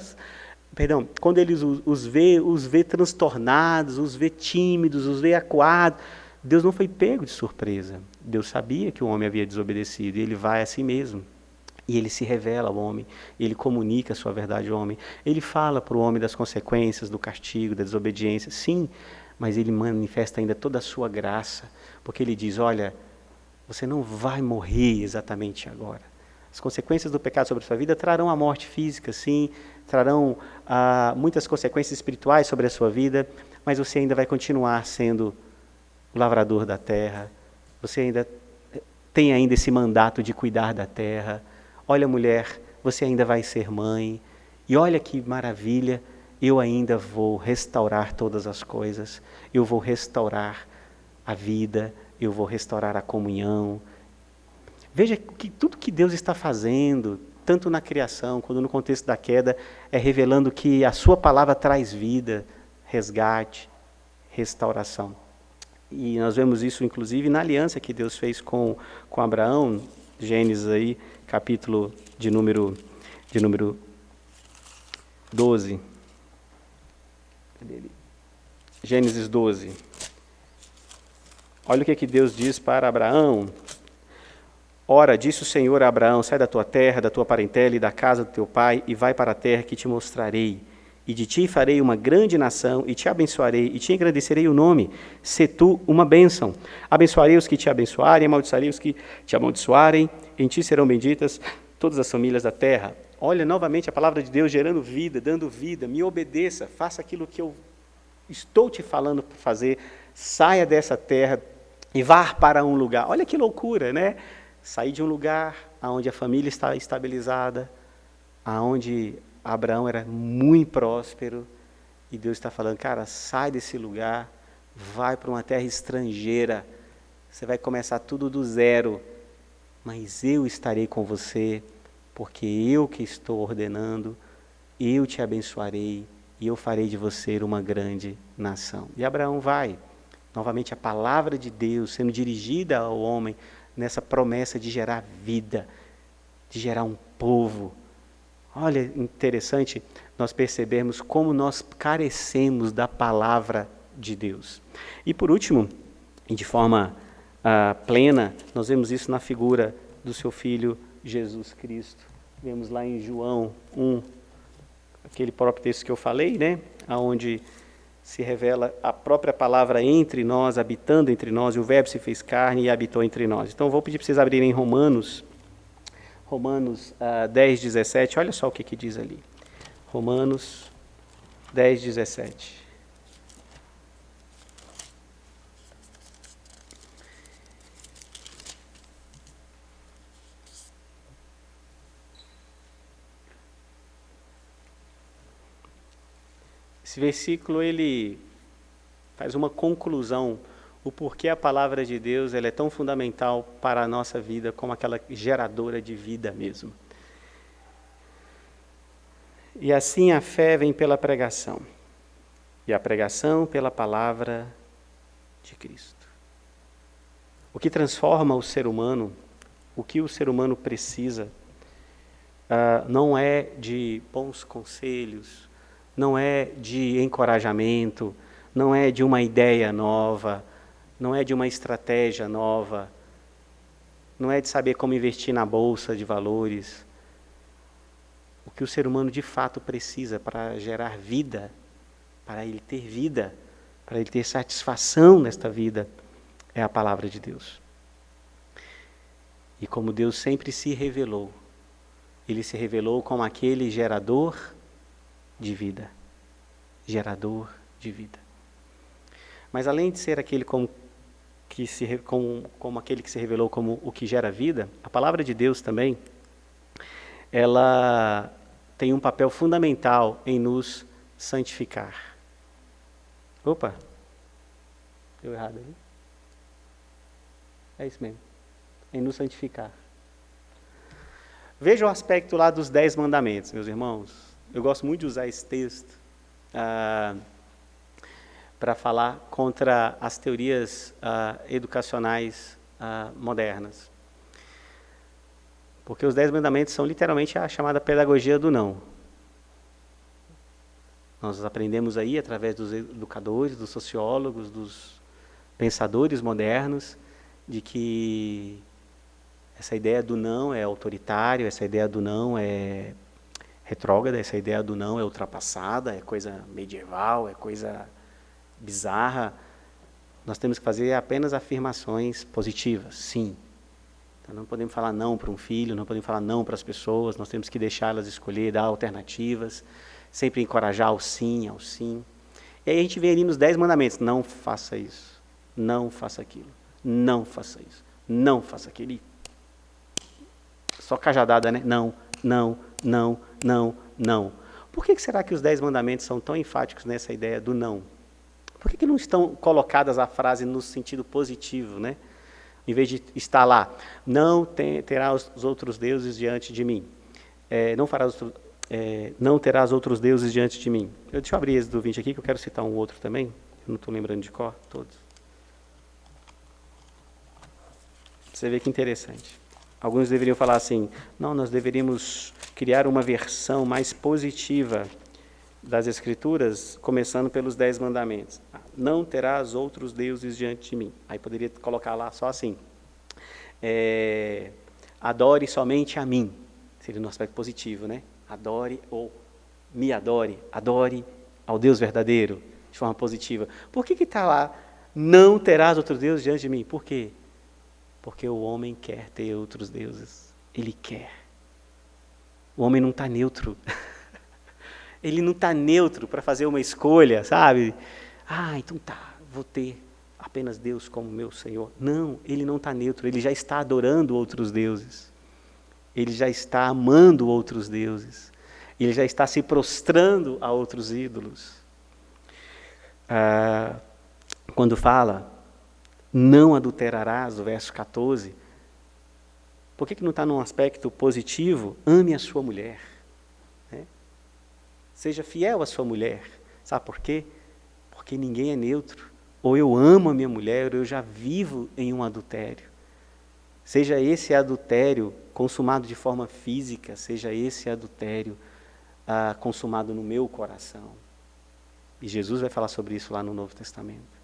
Perdão, quando ele os vê transtornados, os vê tímidos, os vê acuados, Deus não foi pego de surpresa. Deus sabia que o homem havia desobedecido, e ele vai a si mesmo. E ele se revela ao homem, ele comunica a sua verdade ao homem. Ele fala para o homem das consequências, do castigo, da desobediência, sim, mas ele manifesta ainda toda a sua graça, porque ele diz, olha, você não vai morrer exatamente agora. As consequências do pecado sobre a sua vida trarão a morte física, sim, trarão muitas consequências espirituais sobre a sua vida, mas você ainda vai continuar sendo o lavrador da terra, você ainda tem ainda esse mandato de cuidar da terra. Olha, mulher, você ainda vai ser mãe, e olha que maravilha, eu ainda vou restaurar todas as coisas, eu vou restaurar a vida, eu vou restaurar a comunhão. Veja que tudo que Deus está fazendo, tanto na criação quanto no contexto da queda, é revelando que a sua palavra traz vida, resgate, restauração. E nós vemos isso, inclusive, na aliança que Deus fez com Abraão, Gênesis aí, capítulo de número 12. Cadê ele? Gênesis 12. Olha o que Deus diz para Abraão. Ora, disse o Senhor a Abraão, sai da tua terra, da tua parentela e da casa do teu pai, e vai para a terra que te mostrarei. E de ti farei uma grande nação, e te abençoarei, e te engrandecerei o nome. Se tu uma bênção. Abençoarei os que te abençoarem, amaldiçoarei os que te amaldiçoarem, em ti serão benditas todas as famílias da terra. Olha novamente a palavra de Deus gerando vida, dando vida. Me obedeça, faça aquilo que eu estou te falando para fazer. Saia dessa terra e vá para um lugar. Olha que loucura, né? Sair de um lugar onde a família está estabilizada, onde Abraão era muito próspero, e Deus está falando, cara, sai desse lugar, vai para uma terra estrangeira, você vai começar tudo do zero, mas eu estarei com você, porque eu que estou ordenando, eu te abençoarei, e eu farei de você uma grande nação. E Abraão vai, novamente a palavra de Deus sendo dirigida ao homem, nessa promessa de gerar vida, de gerar um povo. Olha, interessante nós percebermos como nós carecemos da palavra de Deus. E por último, e de forma plena, nós vemos isso na figura do seu Filho Jesus Cristo. Vemos lá em João 1, aquele próprio texto que eu falei, né? Onde se revela a própria palavra entre nós, habitando entre nós, e o verbo se fez carne e habitou entre nós. Então, vou pedir para vocês abrirem Romanos 10, 17, olha só o que diz ali. Romanos 10, 17. Esse versículo, ele faz uma conclusão, o porquê a palavra de Deus ela é tão fundamental para a nossa vida, como aquela geradora de vida mesmo. E assim a fé vem pela pregação, e a pregação pela palavra de Cristo. O que transforma o ser humano, o que o ser humano precisa, não é de bons conselhos, não é de encorajamento, não é de uma ideia nova, não é de uma estratégia nova, não é de saber como investir na bolsa de valores. O que o ser humano de fato precisa para gerar vida, para ele ter satisfação nesta vida, é a palavra de Deus. E como Deus sempre se revelou, ele se revelou como aquele gerador de vida. Gerador de vida. Mas além de ser aquele como aquele que se revelou como o que gera vida, a palavra de Deus também, ela tem um papel fundamental em nos santificar. Opa! Deu errado aí? É isso mesmo. Em nos santificar. Veja o aspecto lá dos 10 mandamentos, meus irmãos. Eu gosto muito de usar esse texto para falar contra as teorias educacionais modernas. Porque os 10 mandamentos são literalmente a chamada pedagogia do não. Nós aprendemos aí, através dos educadores, dos sociólogos, dos pensadores modernos, de que essa ideia do não é autoritário, essa ideia do não é retrógrada, essa ideia do não é ultrapassada, é coisa medieval, é coisa bizarra. Nós temos que fazer apenas afirmações positivas, sim. Então, não podemos falar não para um filho, não podemos falar não para as pessoas, nós temos que deixá-las escolher, dar alternativas, sempre encorajar ao sim, ao sim. E aí a gente vê ali nos 10 mandamentos, não faça isso, não faça aquilo, não faça isso, não faça aquilo. Só cajadada, né? Não, não, não, não, não. Por que será que os 10 mandamentos são tão enfáticos nessa ideia do não? Por que não estão colocadas a frase no sentido positivo, né? Em vez de estar lá, não terá os outros deuses diante de mim. Não terás outros deuses diante de mim. Deixa eu abrir esse do 20 aqui, que eu quero citar um outro também. Eu não estou lembrando de cor, todos. Você vê que interessante. Alguns deveriam falar assim, não, nós deveríamos criar uma versão mais positiva das Escrituras, começando pelos 10 mandamentos. Não terás outros deuses diante de mim. Aí poderia colocar lá só assim, adore somente a mim. Seria no aspecto positivo, né? Adore ou me adore ao Deus verdadeiro, de forma positiva. Por que está lá, não terás outros deuses diante de mim? Por quê? Porque o homem quer ter outros deuses. Ele quer. O homem não está neutro. Ele não está neutro para fazer uma escolha, sabe? Então tá, vou ter apenas Deus como meu Senhor. Não, ele não está neutro, ele já está adorando outros deuses. Ele já está amando outros deuses. Ele já está se prostrando a outros ídolos. Quando fala, não adulterarás, o verso 14, por que não está num aspecto positivo? Ame a sua mulher. Seja fiel à sua mulher. Sabe por quê? Porque ninguém é neutro. Ou eu amo a minha mulher, ou eu já vivo em um adultério. Seja esse adultério consumado de forma física, seja esse adultério consumado no meu coração. E Jesus vai falar sobre isso lá no Novo Testamento.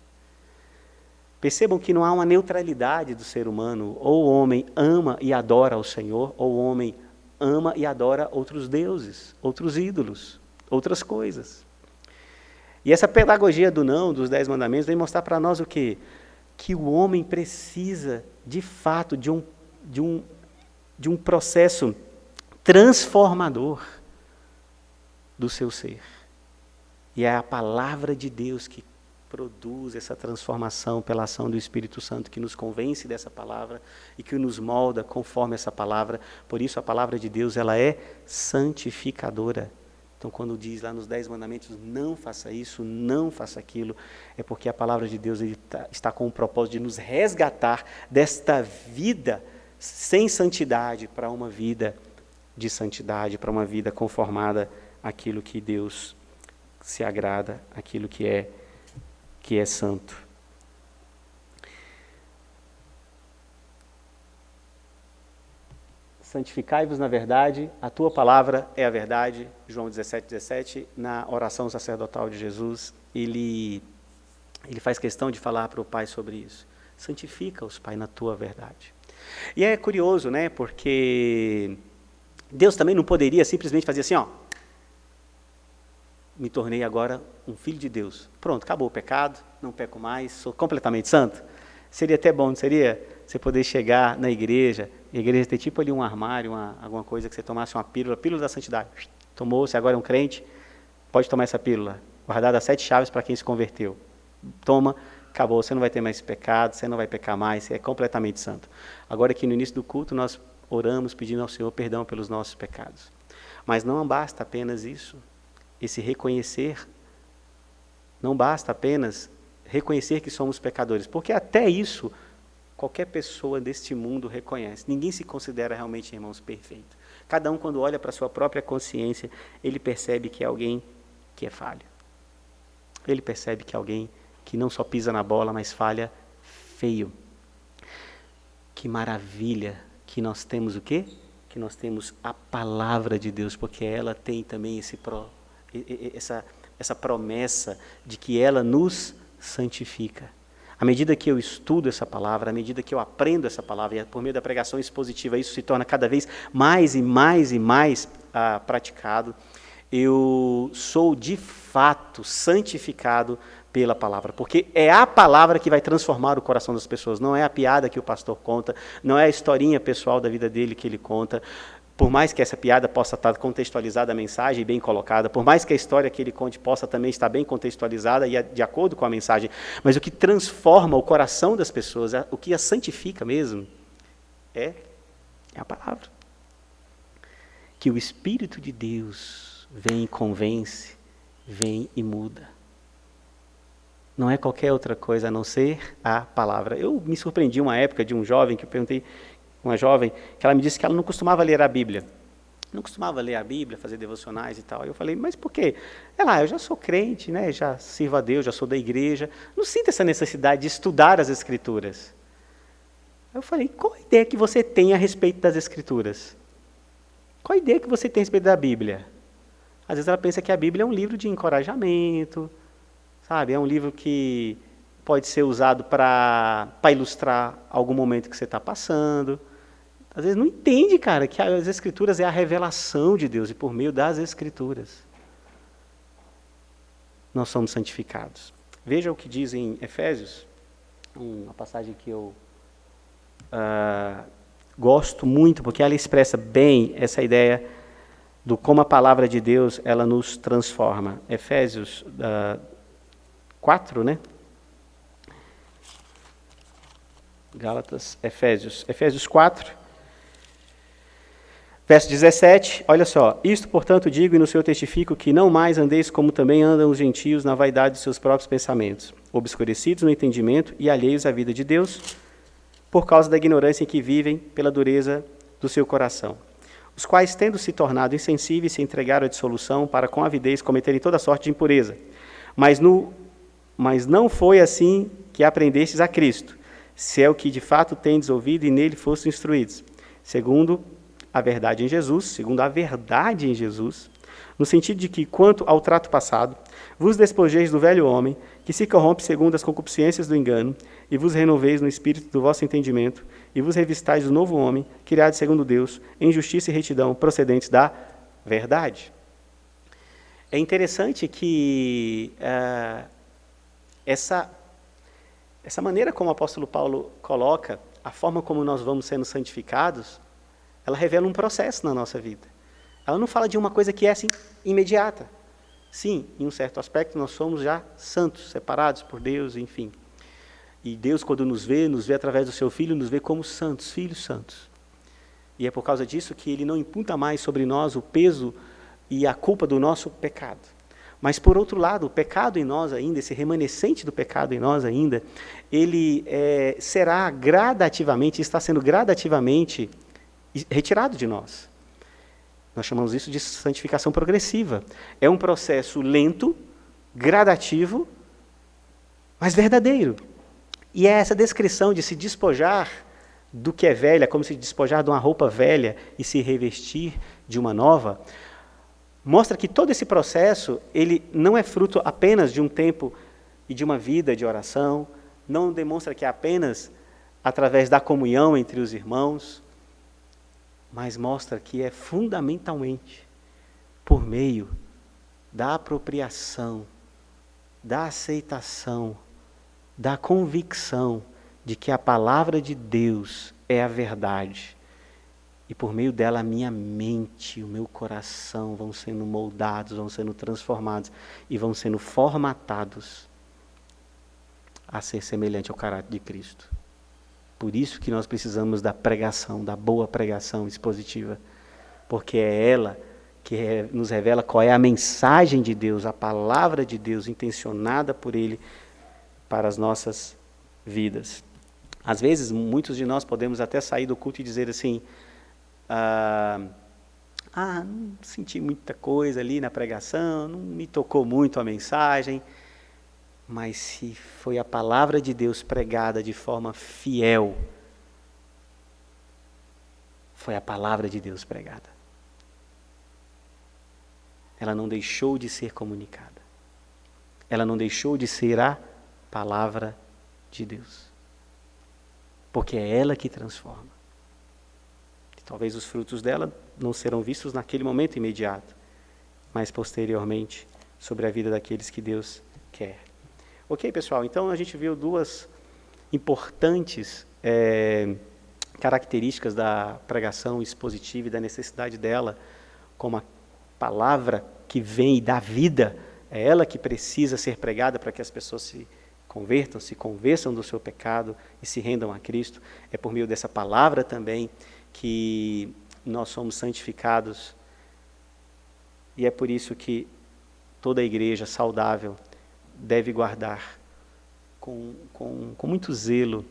Percebam que não há uma neutralidade do ser humano. Ou o homem ama e adora ao Senhor, ou o homem ama e adora outros deuses, outros ídolos, outras coisas. E essa pedagogia do não, dos 10 mandamentos, vem mostrar para nós o quê? Que o homem precisa, de fato, de um processo transformador do seu ser. E é a palavra de Deus que produz essa transformação pela ação do Espírito Santo, que nos convence dessa palavra e que nos molda conforme essa palavra. Por isso a palavra de Deus, ela é santificadora. Então, quando diz lá nos 10 mandamentos, não faça isso, não faça aquilo, é porque a palavra de Deus está com o propósito de nos resgatar desta vida sem santidade para uma vida de santidade, para uma vida conformada àquilo que Deus se agrada, àquilo que é santo. Santificai-vos na verdade, a tua palavra é a verdade. João 17, na oração sacerdotal de Jesus, ele faz questão de falar para o Pai sobre isso. Santifica-os, Pai, na tua verdade. E é curioso, né? Porque Deus também não poderia simplesmente fazer assim, me tornei agora um filho de Deus. Pronto, acabou o pecado, não peco mais, sou completamente santo. Seria até bom, não seria? Você poder chegar na igreja, e a igreja ter tipo ali um armário, alguma coisa que você tomasse uma pílula da santidade. Tomou, você agora é um crente, pode tomar essa pílula, guardada as 7 chaves para quem se converteu. Toma, acabou, você não vai ter mais pecado, você não vai pecar mais, você é completamente santo. Agora aqui no início do culto nós oramos pedindo ao Senhor perdão pelos nossos pecados. Mas não basta apenas isso, esse reconhecer, não basta apenas reconhecer que somos pecadores, porque até isso qualquer pessoa deste mundo reconhece. Ninguém se considera realmente, irmãos, perfeito. Cada um, quando olha para a sua própria consciência, ele percebe que é alguém que é falho. Ele percebe que é alguém que não só pisa na bola, mas falha feio. Que maravilha que nós temos o quê? Que nós temos a palavra de Deus, porque ela tem também essa essa promessa de que ela nos santifica. À medida que eu estudo essa palavra, à medida que eu aprendo essa palavra, e por meio da pregação expositiva isso se torna cada vez mais e mais e mais praticado, eu sou de fato santificado pela palavra, porque é a palavra que vai transformar o coração das pessoas, não é a piada que o pastor conta, não é a historinha pessoal da vida dele que ele conta. Por mais que essa piada possa estar contextualizada a mensagem e bem colocada, por mais que a história que ele conte possa também estar bem contextualizada e de acordo com a mensagem, mas o que transforma o coração das pessoas, o que as santifica mesmo, é a palavra. Que o Espírito de Deus vem e convence, vem e muda. Não é qualquer outra coisa a não ser a palavra. Eu me surpreendi uma época de um jovem que eu perguntei, uma jovem, que ela me disse que ela não costumava ler a Bíblia. Não costumava ler a Bíblia, fazer devocionais e tal. Eu falei, mas por quê? Ela, eu já sou crente, né? Já sirvo a Deus, já sou da igreja. Não sinto essa necessidade de estudar as Escrituras. Eu falei, qual a ideia que você tem a respeito das Escrituras? Qual a ideia que você tem a respeito da Bíblia? Às vezes ela pensa que a Bíblia é um livro de encorajamento, sabe? É um livro que pode ser usado para ilustrar algum momento que você está passando. Às vezes não entende, cara, que as Escrituras é a revelação de Deus, e por meio das Escrituras nós somos santificados. Veja o que diz em Efésios, uma passagem que eu gosto muito, porque ela expressa bem essa ideia do como a palavra de Deus ela nos transforma. Efésios 4, né? Efésios 4, verso 17, olha só, isto, portanto, digo e no Senhor testifico que não mais andeis como também andam os gentios na vaidade de seus próprios pensamentos, obscurecidos no entendimento e alheios à vida de Deus, por causa da ignorância em que vivem pela dureza do seu coração, os quais, tendo se tornado insensíveis, se entregaram à dissolução para com avidez cometerem toda sorte de impureza. Mas não foi assim que aprendestes a Cristo, se é o que de fato tendes ouvido e nele fostes instruídos, segundo a verdade em Jesus, no sentido de que, quanto ao trato passado, vos despojeis do velho homem, que se corrompe segundo as concupiscências do engano, e vos renoveis no espírito do vosso entendimento, e vos revistais do novo homem, criado segundo Deus, em justiça e retidão, procedentes da verdade. É interessante que essa maneira como o apóstolo Paulo coloca, a forma como nós vamos sendo santificados, ela revela um processo na nossa vida. Ela não fala de uma coisa que é assim, imediata. Sim, em um certo aspecto, nós somos já santos, separados por Deus, enfim. E Deus, quando nos vê através do seu Filho, nos vê como santos, filhos santos. E é por causa disso que Ele não imputa mais sobre nós o peso e a culpa do nosso pecado. Mas, por outro lado, o pecado em nós ainda, esse remanescente do pecado em nós ainda, ele será gradativamente, está sendo gradativamente retirado de nós. Nós chamamos isso de santificação progressiva. É um processo lento, gradativo, mas verdadeiro. E é essa descrição de se despojar do que é velho, é como se despojar de uma roupa velha e se revestir de uma nova, mostra que todo esse processo, ele não é fruto apenas de um tempo e de uma vida de oração, não demonstra que é apenas através da comunhão entre os irmãos, mas mostra que é fundamentalmente por meio da apropriação, da aceitação, da convicção de que a palavra de Deus é a verdade. E por meio dela a minha mente, o meu coração vão sendo moldados, vão sendo transformados e vão sendo formatados a ser semelhante ao caráter de Cristo. Por isso que nós precisamos da pregação, da boa pregação expositiva, porque é ela que nos revela qual é a mensagem de Deus, a palavra de Deus intencionada por Ele para as nossas vidas. Às vezes, muitos de nós podemos até sair do culto e dizer assim, não senti muita coisa ali na pregação, não me tocou muito a mensagem, mas se foi a palavra de Deus pregada de forma fiel, foi a palavra de Deus pregada. Ela não deixou de ser comunicada. ela não deixou de ser a palavra de Deus. Porque é ela que transforma. E talvez os frutos dela não serão vistos naquele momento imediato, mas posteriormente sobre a vida daqueles que Deus quer. Ok, pessoal? Então a gente viu duas importantes características da pregação expositiva e da necessidade dela, como a palavra que vem e dá vida, é ela que precisa ser pregada para que as pessoas se convertam, se convençam do seu pecado e se rendam a Cristo. É por meio dessa palavra também que nós somos santificados, e é por isso que toda a igreja saudável deve guardar com muito zelo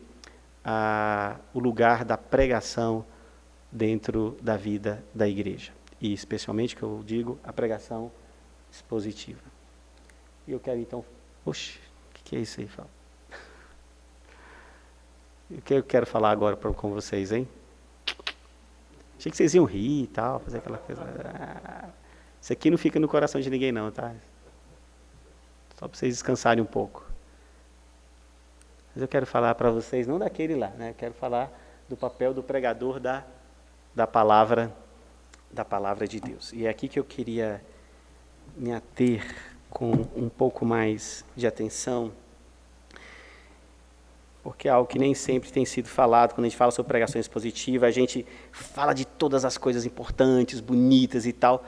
o lugar da pregação dentro da vida da igreja. E especialmente, que eu digo, a pregação expositiva. E eu quero então... Oxe, o que é isso aí, Fábio? O que eu quero falar agora com vocês, hein? Achei que vocês iam rir e tal, fazer aquela coisa... Isso aqui não fica no coração de ninguém não, tá? Só para vocês descansarem um pouco. Mas eu quero falar para vocês, não daquele lá, né? Eu quero falar do papel do pregador da palavra de Deus. E é aqui que eu queria me ater com um pouco mais de atenção, porque é algo que nem sempre tem sido falado. Quando a gente fala sobre pregação expositiva, a gente fala de todas as coisas importantes, bonitas e tal,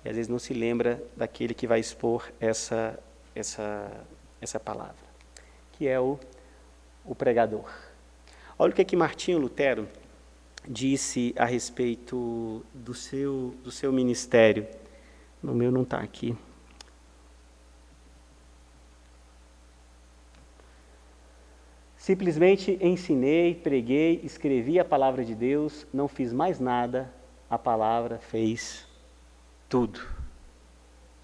e às vezes não se lembra daquele que vai expor essa palavra, que é o pregador. Olha o que Martinho Lutero disse a respeito do seu ministério. No meu não está aqui. Simplesmente ensinei, preguei, escrevi a palavra de Deus, não fiz mais nada, a palavra fez tudo.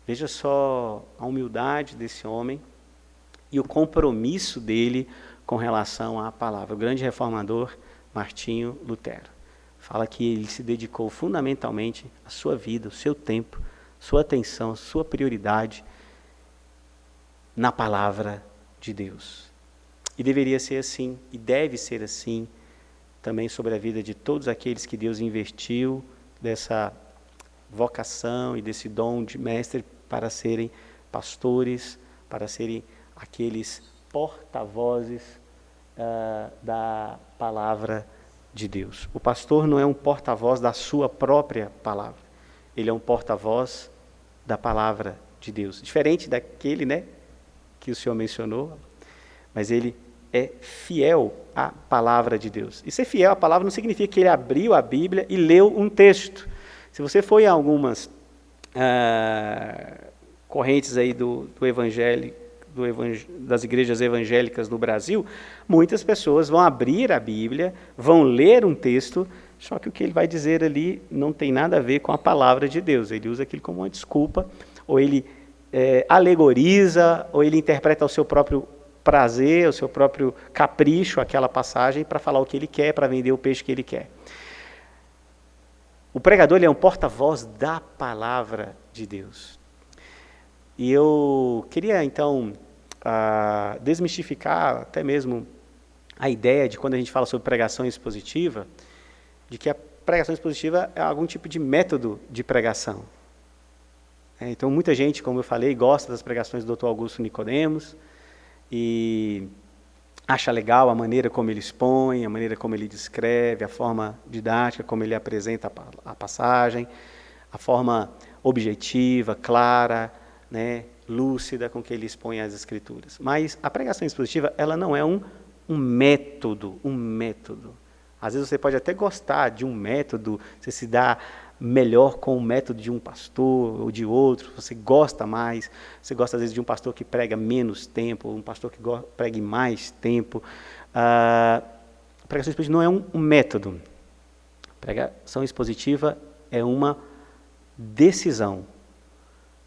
Veja só a humildade desse homem e o compromisso dele com relação à palavra. O grande reformador Martinho Lutero fala que ele se dedicou fundamentalmente a sua vida, o seu tempo, sua atenção, sua prioridade na palavra de Deus. E deveria ser assim, e deve ser assim, também sobre a vida de todos aqueles que Deus investiu dessa vocação e desse dom de mestre para serem pastores, para serem aqueles porta-vozes da palavra de Deus. O pastor não é um porta-voz da sua própria palavra, ele é um porta-voz da palavra de Deus. Diferente daquele, né, que o senhor mencionou, mas ele é fiel à palavra de Deus. E ser fiel à palavra não significa que ele abriu a Bíblia e leu um texto. Se você for em algumas correntes aí do evangelho, das igrejas evangélicas no Brasil, muitas pessoas vão abrir a Bíblia, vão ler um texto, só que o que ele vai dizer ali não tem nada a ver com a palavra de Deus. Ele usa aquilo como uma desculpa, ou ele alegoriza, ou ele interpreta ao seu próprio prazer, ao seu próprio capricho aquela passagem para falar o que ele quer, para vender o peixe que ele quer. O pregador ele é um porta-voz da palavra de Deus. E eu queria, então, desmistificar até mesmo a ideia de, quando a gente fala sobre pregação expositiva, de que a pregação expositiva é algum tipo de método de pregação. Então, muita gente, como eu falei, gosta das pregações do Dr. Augusto Nicodemos e acha legal a maneira como ele expõe, a maneira como ele descreve, a forma didática como ele apresenta a passagem, a forma objetiva, clara, né, lúcida com que ele expõe as Escrituras. Mas a pregação expositiva, ela não é um método. Às vezes você pode até gostar de um método, você se dá melhor com o método de um pastor ou de outro, você gosta mais, você gosta às vezes de um pastor que prega menos tempo, um pastor que pregue mais tempo. A pregação expositiva não é um método. A pregação expositiva é uma decisão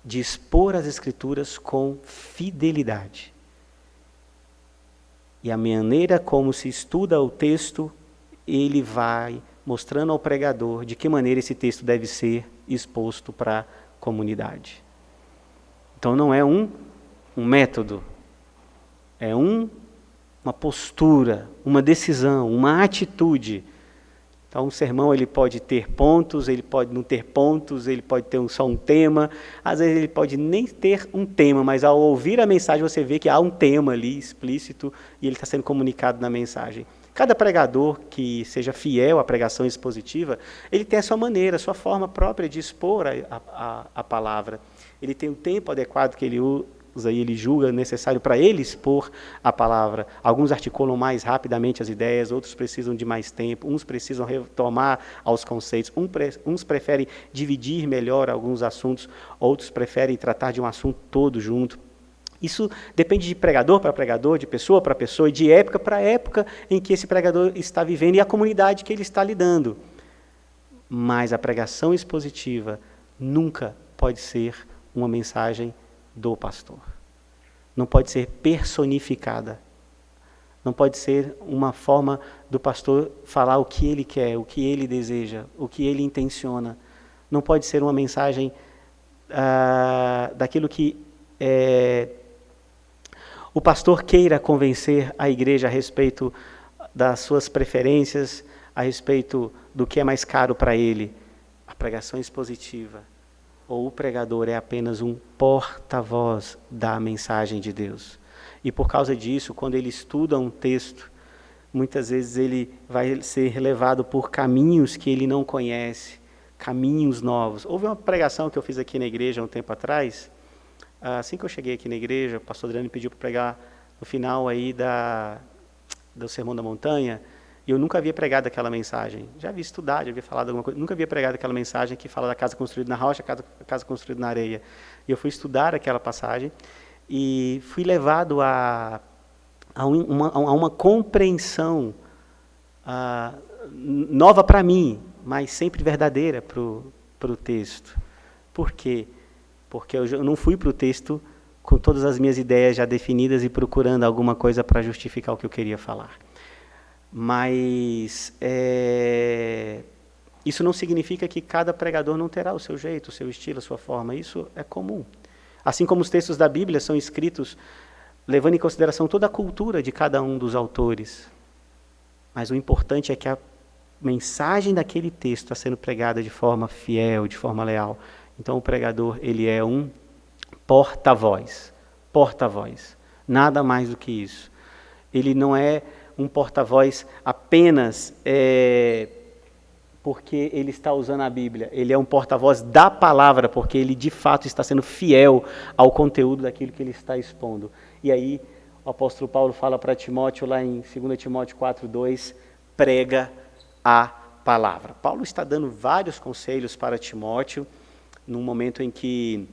de expor as Escrituras com fidelidade. E a maneira como se estuda o texto, ele vai mostrando ao pregador de que maneira esse texto deve ser exposto para a comunidade. Então não é um um método, é uma postura, uma decisão, uma atitude. Então, um sermão ele pode ter pontos, ele pode não ter pontos, ele pode ter só um tema, às vezes ele pode nem ter um tema, mas ao ouvir a mensagem você vê que há um tema ali explícito e ele está sendo comunicado na mensagem. Cada pregador que seja fiel à pregação expositiva, ele tem a sua maneira, a sua forma própria de expor a palavra. Ele tem o tempo adequado que ele usa e ele julga necessário para ele expor a palavra. Alguns articulam mais rapidamente as ideias, outros precisam de mais tempo, uns precisam retomar aos conceitos, uns preferem dividir melhor alguns assuntos, outros preferem tratar de um assunto todo junto. Isso depende de pregador para pregador, de pessoa para pessoa e de época para época em que esse pregador está vivendo e a comunidade que ele está lidando. Mas a pregação expositiva nunca pode ser uma mensagem do pastor. Não pode ser personificada. Não pode ser uma forma do pastor falar o que ele quer, o que ele deseja, o que ele intenciona. Não pode ser uma mensagem daquilo que o pastor queira convencer a igreja a respeito das suas preferências, a respeito do que é mais caro para ele. A pregação expositiva, ou o pregador é apenas um porta-voz da mensagem de Deus. E por causa disso, quando ele estuda um texto, muitas vezes ele vai ser levado por caminhos que ele não conhece, caminhos novos. Houve uma pregação que eu fiz aqui na igreja há um tempo atrás. Assim que eu cheguei aqui na igreja, o pastor Adriano me pediu para pregar no final aí do Sermão da Montanha, e eu nunca havia pregado aquela mensagem. Já havia estudado, já havia falado alguma coisa, nunca havia pregado aquela mensagem que fala da casa construída na rocha, casa construída na areia. E eu fui estudar aquela passagem e fui levado a uma compreensão nova para mim, mas sempre verdadeira para o texto. Por quê? Porque eu não fui para o texto com todas as minhas ideias já definidas e procurando alguma coisa para justificar o que eu queria falar. Mas isso não significa que cada pregador não terá o seu jeito, o seu estilo, a sua forma. Isso é comum. Assim como os textos da Bíblia são escritos levando em consideração toda a cultura de cada um dos autores. Mas o importante é que a mensagem daquele texto está sendo pregada de forma fiel, de forma leal. Então o pregador, ele é um porta-voz. Porta-voz. Nada mais do que isso. Ele não é um porta-voz apenas porque ele está usando a Bíblia. Ele é um porta-voz da palavra, porque ele de fato está sendo fiel ao conteúdo daquilo que ele está expondo. E aí o apóstolo Paulo fala para Timóteo, lá em 2 Timóteo 4:2, prega a palavra. Paulo está dando vários conselhos para Timóteo, num momento em que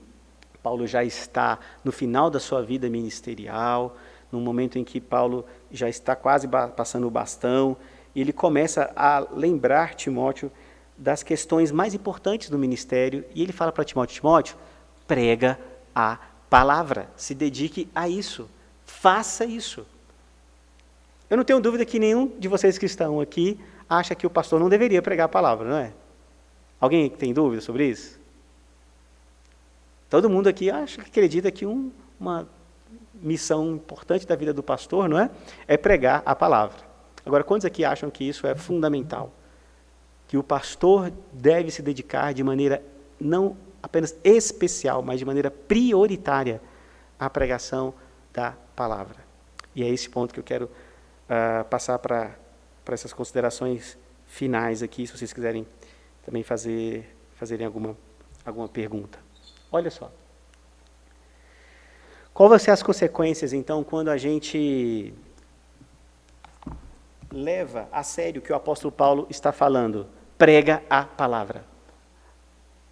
Paulo já está no final da sua vida ministerial, num momento em que Paulo já está quase passando o bastão, e ele começa a lembrar Timóteo das questões mais importantes do ministério, e ele fala para Timóteo, Timóteo, prega a palavra, se dedique a isso, faça isso. Eu não tenho dúvida que nenhum de vocês que estão aqui acha que o pastor não deveria pregar a palavra, não é? Alguém tem dúvida sobre isso? Todo mundo aqui acredita que uma missão importante da vida do pastor, não é? É pregar a palavra. Agora, quantos aqui acham que isso é fundamental? Que o pastor deve se dedicar de maneira não apenas especial, mas de maneira prioritária à pregação da palavra. E é esse ponto que eu quero passar para essas considerações finais aqui, se vocês quiserem também fazerem alguma pergunta. Olha só. Qual vão ser as consequências, então, quando a gente leva a sério o que o apóstolo Paulo está falando? Prega a palavra.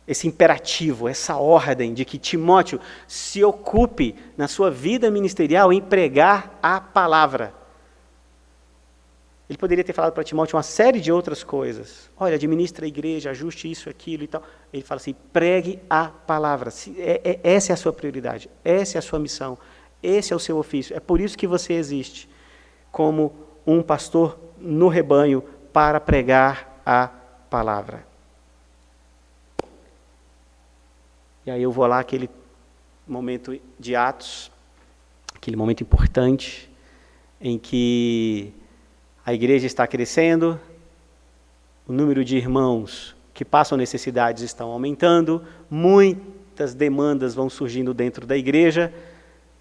Esse imperativo, essa ordem de que Timóteo se ocupe na sua vida ministerial em pregar a palavra. Ele poderia ter falado para Timóteo uma série de outras coisas. Olha, administra a igreja, ajuste isso, aquilo e tal. Ele fala assim, pregue a palavra. Essa é a sua prioridade, essa é a sua missão, esse é o seu ofício. É por isso que você existe como um pastor no rebanho para pregar a palavra. E aí eu vou lá, aquele momento de Atos, aquele momento importante em que a igreja está crescendo, o número de irmãos que passam necessidades estão aumentando, muitas demandas vão surgindo dentro da igreja,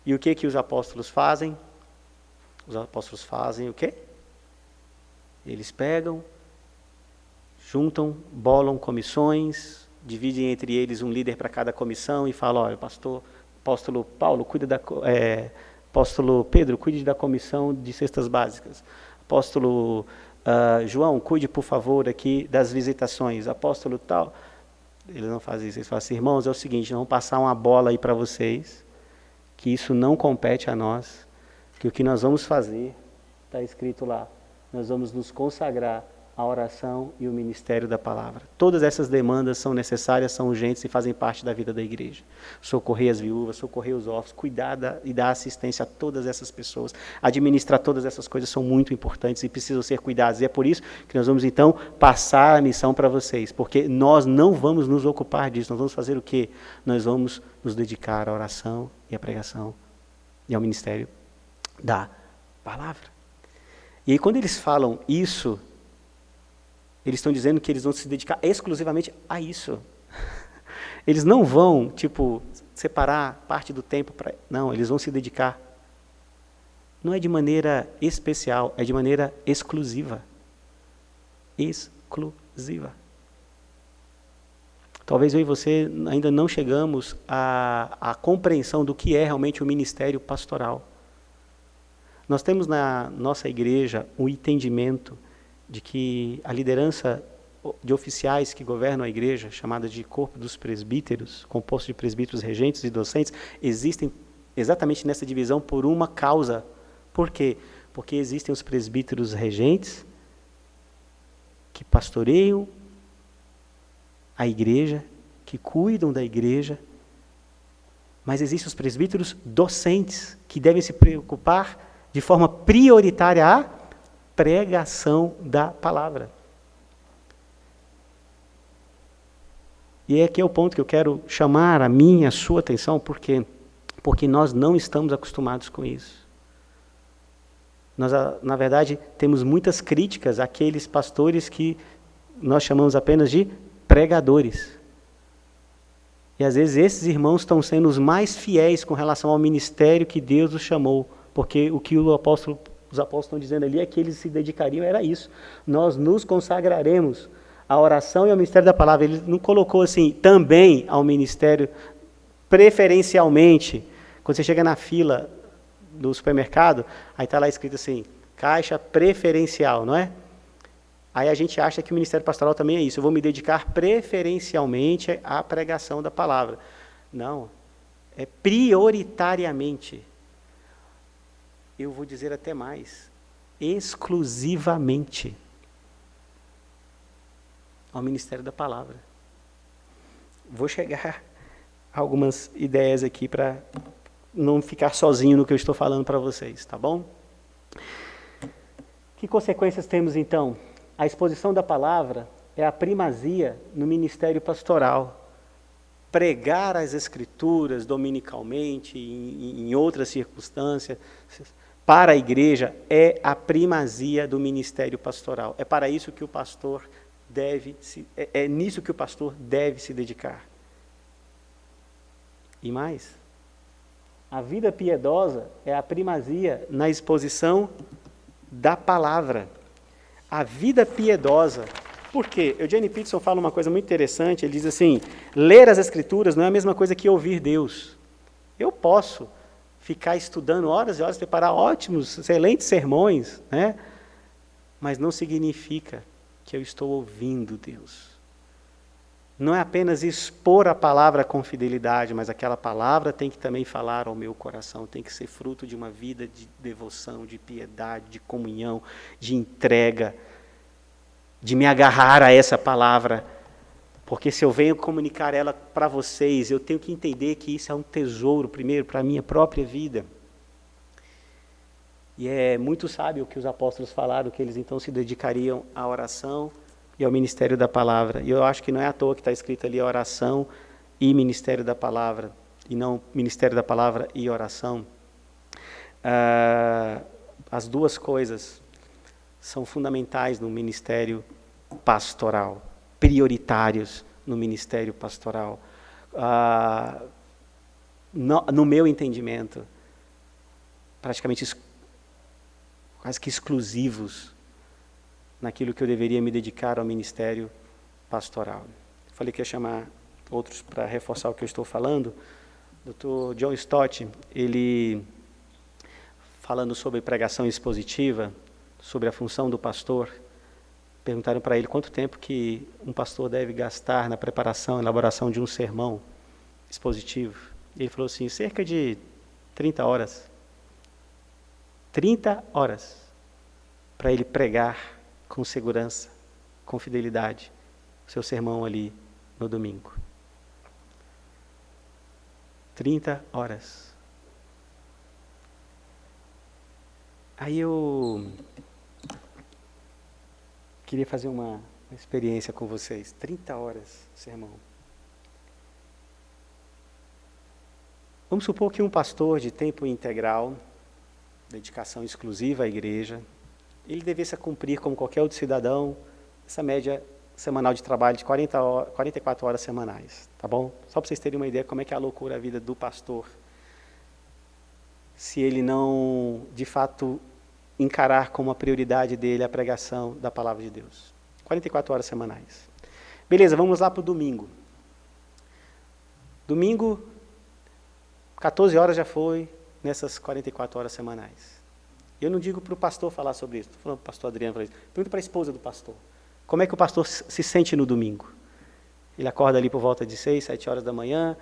e o que os apóstolos fazem? Os apóstolos fazem o quê? Eles pegam, juntam, bolam comissões, dividem entre eles um líder para cada comissão e falam, olha, apóstolo Paulo, apóstolo Pedro, cuide da comissão de cestas básicas. Apóstolo João, cuide, por favor, aqui das visitações. Apóstolo tal. Eles não fazem isso. Eles falam assim, irmãos, é o seguinte, vamos passar uma bola aí para vocês, que isso não compete a nós, que o que nós vamos fazer, está escrito lá, nós vamos nos consagrar à oração e o ministério da palavra. Todas essas demandas são necessárias, são urgentes e fazem parte da vida da igreja. Socorrer as viúvas, socorrer os órfãos, cuidar e dar assistência a todas essas pessoas, administrar todas essas coisas são muito importantes e precisam ser cuidadas. E é por isso que nós vamos então passar a missão para vocês, porque nós não vamos nos ocupar disso, nós vamos fazer o quê? Nós vamos nos dedicar à oração e à pregação e ao ministério da palavra. E aí quando eles falam isso, eles estão dizendo que eles vão se dedicar exclusivamente a isso. Eles não vão, separar parte do tempo para... Não, eles vão se dedicar. Não é de maneira especial, é de maneira exclusiva. Exclusiva. Talvez eu e você ainda não chegamos à compreensão do que é realmente o ministério pastoral. Nós temos na nossa igreja o entendimento de que a liderança de oficiais que governam a igreja, chamada de corpo dos presbíteros, composto de presbíteros regentes e docentes, existem exatamente nessa divisão por uma causa. Por quê? Porque existem os presbíteros regentes que pastoreiam a igreja, que cuidam da igreja, mas existem os presbíteros docentes que devem se preocupar de forma prioritária a pregação da palavra. E aqui é o ponto que eu quero chamar a minha, a sua atenção, porque nós não estamos acostumados com isso. Nós, na verdade, temos muitas críticas àqueles pastores que nós chamamos apenas de pregadores. E às vezes esses irmãos estão sendo os mais fiéis com relação ao ministério que Deus os chamou, porque o que os apóstolos estão dizendo ali é que eles se dedicariam, era isso. Nós nos consagraremos à oração e ao ministério da palavra. Ele não colocou assim, também ao ministério, preferencialmente. Quando você chega na fila do supermercado, aí está lá escrito assim, caixa preferencial, não é? Aí a gente acha que o ministério pastoral também é isso. Eu vou me dedicar preferencialmente à pregação da palavra. Não, é prioritariamente. Eu vou dizer até mais, exclusivamente ao ministério da palavra. Vou chegar a algumas ideias aqui para não ficar sozinho no que eu estou falando para vocês, tá bom? Que consequências temos então? A exposição da palavra é a primazia no ministério pastoral. Pregar as escrituras dominicalmente, em outras circunstâncias, para a igreja, é a primazia do ministério pastoral. É para isso que o pastor é nisso que o pastor deve se dedicar. E mais, a vida piedosa é a primazia na exposição da palavra. A vida piedosa. Por quê? Eugene Peterson fala uma coisa muito interessante, ele diz assim, ler as escrituras não é a mesma coisa que ouvir Deus. Eu posso ficar estudando horas e horas, preparar ótimos, excelentes sermões, né? Mas não significa que eu estou ouvindo Deus. Não é apenas expor a palavra com fidelidade, mas aquela palavra tem que também falar ao meu coração, tem que ser fruto de uma vida de devoção, de piedade, de comunhão, de entrega, de me agarrar a essa palavra, porque se eu venho comunicar ela para vocês, eu tenho que entender que isso é um tesouro, primeiro, para a minha própria vida. E é muito sábio o que os apóstolos falaram, que eles então se dedicariam à oração e ao ministério da palavra. E eu acho que não é à toa que está escrito ali oração e ministério da palavra, e não ministério da palavra e oração. As duas coisas são fundamentais no ministério pastoral, prioritários no ministério pastoral. No meu entendimento, praticamente quase que exclusivos naquilo que eu deveria me dedicar ao ministério pastoral. Falei que ia chamar outros para reforçar o que eu estou falando. Dr. John Stott, ele, falando sobre pregação expositiva, sobre a função do pastor, perguntaram para ele quanto tempo que um pastor deve gastar na preparação, elaboração de um sermão expositivo. Ele falou assim, cerca de 30 horas. 30 horas para ele pregar com segurança, com fidelidade, o seu sermão ali no domingo. 30 horas. Aí eu queria fazer uma experiência com vocês. 30 horas, sermão. Vamos supor que um pastor de tempo integral, dedicação exclusiva à igreja, ele devesse cumprir, como qualquer outro cidadão, essa média semanal de trabalho de 44 horas semanais, tá bom? Só para vocês terem uma ideia como é que é a loucura a vida do pastor, se ele não, de fato, encarar como a prioridade dele a pregação da palavra de Deus. 44 horas semanais. Beleza, vamos lá para o domingo. Domingo, 14 horas já foi nessas 44 horas semanais. Eu não digo para o pastor falar sobre isso, estou falando para o pastor Adriano falar isso. Pergunto para a esposa do pastor. Como é que o pastor se sente no domingo? Ele acorda ali por volta de 6, 7 horas da manhã,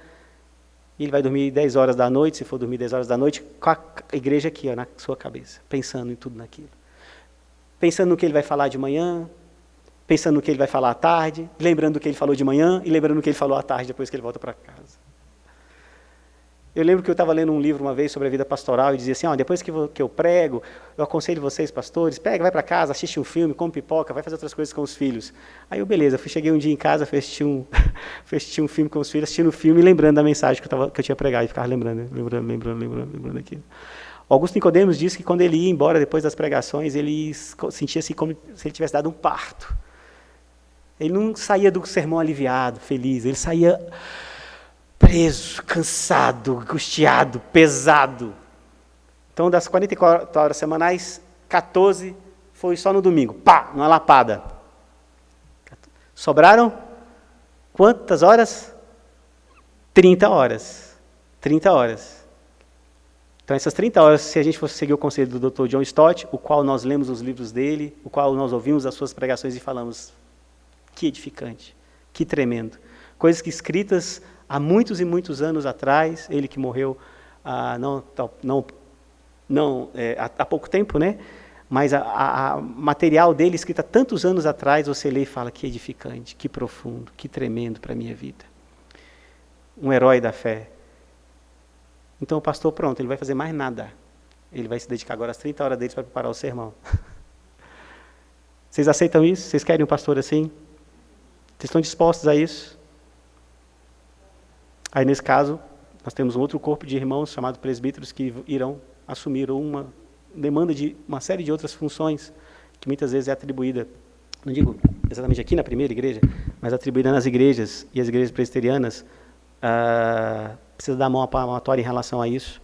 e ele vai dormir 10 horas da noite, se for dormir 10 horas da noite, com a igreja aqui, ó, na sua cabeça, pensando em tudo naquilo. Pensando no que ele vai falar de manhã, pensando no que ele vai falar à tarde, lembrando do que ele falou de manhã e lembrando do que ele falou à tarde depois que ele volta para casa. Eu lembro que eu estava lendo um livro uma vez sobre a vida pastoral e dizia assim, depois que eu prego, eu aconselho vocês, pastores, pega, vai para casa, assiste um filme, come pipoca, vai fazer outras coisas com os filhos. Aí beleza, cheguei um dia em casa, fui assistir um filme com os filhos, assistindo o filme e lembrando da mensagem que eu tinha pregado, e ficava lembrando aquilo. Augusto Nicodemos disse que quando ele ia embora depois das pregações, ele sentia assim como se ele tivesse dado um parto. Ele não saía do sermão aliviado, feliz, ele saía preso, cansado, angustiado, pesado. Então, das 44 horas semanais, 14 foi só no domingo. Pá, numa lapada. Sobraram quantas horas? 30 horas. 30 horas. Então, essas 30 horas, se a gente fosse seguir o conselho do Dr. John Stott, o qual nós lemos os livros dele, o qual nós ouvimos as suas pregações e falamos, que edificante, que tremendo. Coisas que escritas há muitos e muitos anos atrás, ele que morreu há pouco tempo, né? Mas a material dele, escrito há tantos anos atrás, você lê e fala, que edificante, que profundo, que tremendo para a minha vida. Um herói da fé. Então o pastor, pronto, ele vai fazer mais nada. Ele vai se dedicar agora às 30 horas deles para preparar o sermão. Vocês aceitam isso? Vocês querem um pastor assim? Vocês estão dispostos a isso? Aí, nesse caso, nós temos um outro corpo de irmãos, chamado presbíteros, que irão assumir uma demanda de uma série de outras funções, que muitas vezes é atribuída, não digo exatamente aqui na primeira igreja, mas atribuída nas igrejas, e as igrejas presbiterianas precisa dar mão palmatória em relação a isso,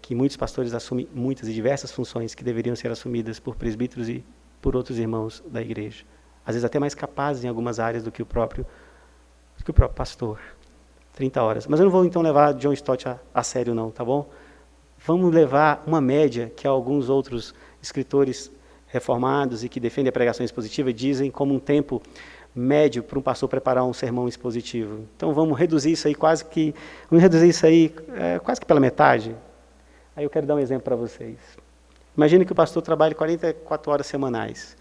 que muitos pastores assumem muitas e diversas funções que deveriam ser assumidas por presbíteros e por outros irmãos da igreja. Às vezes até mais capazes em algumas áreas do que o próprio pastor. 30 horas. Mas eu não vou então levar John Stott a sério não, tá bom? Vamos levar uma média que alguns outros escritores reformados e que defendem a pregação expositiva dizem como um tempo médio para um pastor preparar um sermão expositivo. Então vamos reduzir isso aí quase que pela metade. Aí eu quero dar um exemplo para vocês. Imagine que o pastor trabalhe 44 horas semanais.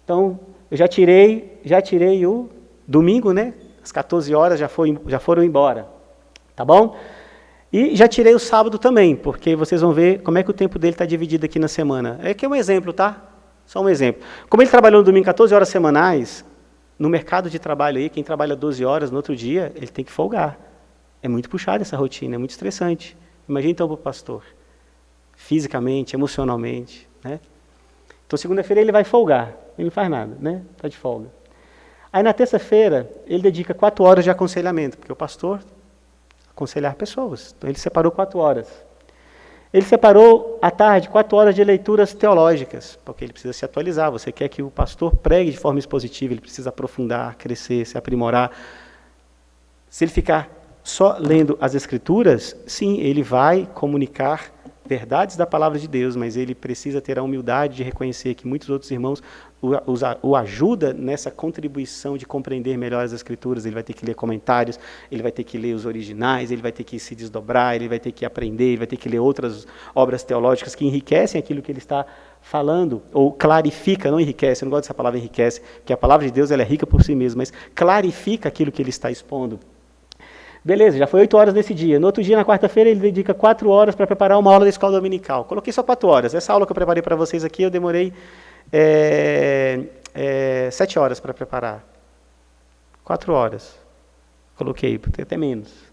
Então, eu já tirei o domingo, né? As 14 horas já foram embora, tá bom? E já tirei o sábado também, porque vocês vão ver como é que o tempo dele está dividido aqui na semana. É que é um exemplo, tá? Só um exemplo. Como ele trabalhou no domingo 14 horas semanais, no mercado de trabalho aí, quem trabalha 12 horas no outro dia, ele tem que folgar. É muito puxado essa rotina, é muito estressante. Imagina então para o pastor. fisicamente, emocionalmente, né? Então, segunda-feira ele vai folgar, ele não faz nada, né? Está de folga. Aí, na terça-feira, ele dedica 4 horas de aconselhamento, porque o pastor aconselhar pessoas. Então, ele separou 4 horas. Ele separou, à tarde, 4 horas de leituras teológicas, porque ele precisa se atualizar. Você quer que o pastor pregue de forma expositiva, ele precisa aprofundar, crescer, se aprimorar. Se ele ficar só lendo as Escrituras, sim, ele vai comunicar verdades da palavra de Deus, mas ele precisa ter a humildade de reconhecer que muitos outros irmãos o ajuda nessa contribuição de compreender melhor as Escrituras. Ele vai ter que ler comentários, ele vai ter que ler os originais, ele vai ter que se desdobrar, ele vai ter que aprender, ele vai ter que ler outras obras teológicas que enriquecem aquilo que ele está falando, ou clarifica, não enriquece, eu não gosto dessa palavra enriquece, porque a palavra de Deus ela é rica por si mesma, mas clarifica aquilo que ele está expondo. Beleza, já foi 8 horas nesse dia. No outro dia, na quarta-feira, ele dedica 4 horas para preparar uma aula da escola dominical. Coloquei só 4 horas. Essa aula que eu preparei para vocês aqui, eu demorei 7 horas para preparar. 4 horas. Coloquei, até menos.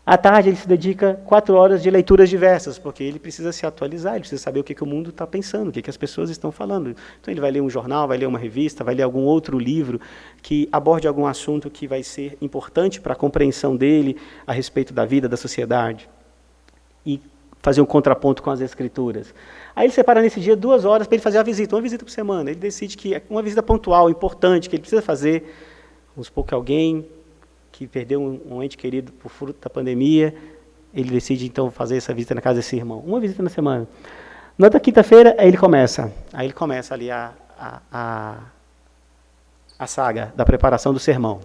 À tarde, ele se dedica 4 horas de leituras diversas, porque ele precisa se atualizar, ele precisa saber o que o mundo está pensando, o que as pessoas estão falando. Então, ele vai ler um jornal, vai ler uma revista, vai ler algum outro livro que aborde algum assunto que vai ser importante para a compreensão dele a respeito da vida, da sociedade. E fazer um contraponto com as Escrituras. Aí ele separa nesse dia 2 horas para ele fazer uma visita por semana. Ele decide que é uma visita pontual, importante, que ele precisa fazer. Vamos supor que alguém que perdeu um ente querido por fruto da pandemia, ele decide então fazer essa visita na casa desse irmão. Uma visita na semana. Na outra quinta-feira, aí ele começa ali a saga da preparação do sermão.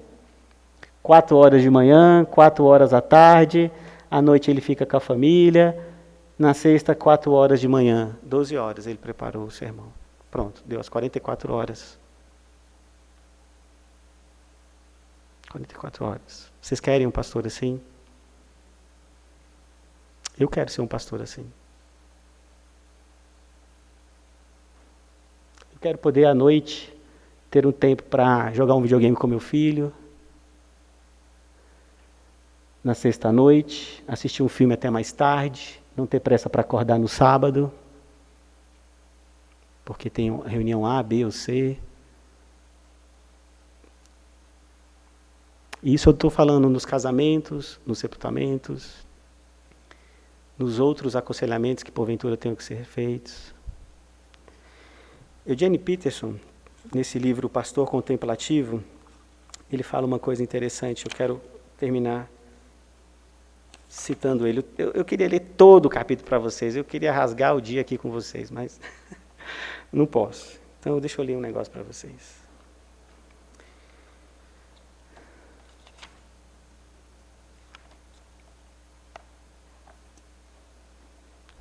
4 horas de manhã, 4 horas à tarde, à noite ele fica com a família, na sexta, 4 horas de manhã, 12 horas ele preparou o sermão. Pronto, deu as 44 horas. 44 horas. Vocês querem um pastor assim? Eu quero ser um pastor assim. Eu quero poder, à noite, ter um tempo para jogar um videogame com meu filho. Na sexta-noite, assistir um filme até mais tarde. Não ter pressa para acordar no sábado, porque tem reunião A, B ou C. Isso eu estou falando nos casamentos, nos sepultamentos, nos outros aconselhamentos que porventura tenham que ser feitos. Eugene Peterson, nesse livro O Pastor Contemplativo, ele fala uma coisa interessante. Eu quero terminar citando ele. Eu queria ler todo o capítulo para vocês, eu queria rasgar o dia aqui com vocês, mas não posso. Então deixa eu ler um negócio para vocês.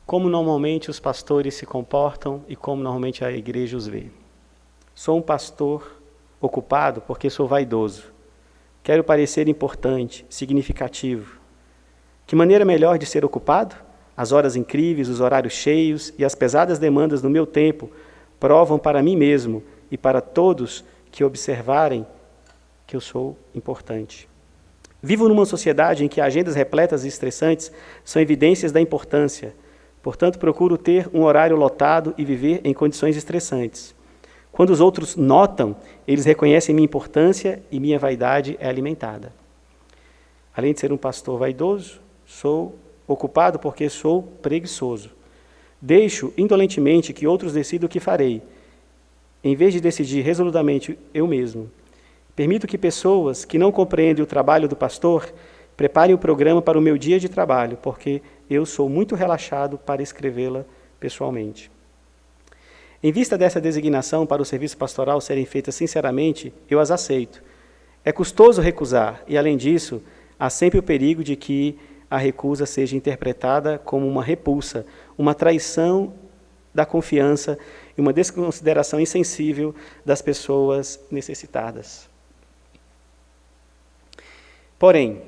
Como normalmente os pastores se comportam e como normalmente a igreja os vê. Sou um pastor ocupado porque sou vaidoso. Quero parecer importante, significativo. Que maneira melhor de ser ocupado? As horas incríveis, os horários cheios e as pesadas demandas do meu tempo provam para mim mesmo e para todos que observarem que eu sou importante. Vivo numa sociedade em que agendas repletas e estressantes são evidências da importância. Portanto, procuro ter um horário lotado e viver em condições estressantes. Quando os outros notam, eles reconhecem minha importância e minha vaidade é alimentada. Além de ser um pastor vaidoso, sou ocupado porque sou preguiçoso. Deixo indolentemente que outros decidam o que farei, em vez de decidir resolutamente eu mesmo. Permito que pessoas que não compreendem o trabalho do pastor preparem o programa para o meu dia de trabalho, porque eu sou muito relaxado para escrevê-la pessoalmente. Em vista dessa designação para o serviço pastoral serem feitas sinceramente, eu as aceito. É custoso recusar, e além disso, há sempre o perigo de que a recusa seja interpretada como uma repulsa, uma traição da confiança e uma desconsideração insensível das pessoas necessitadas. Porém,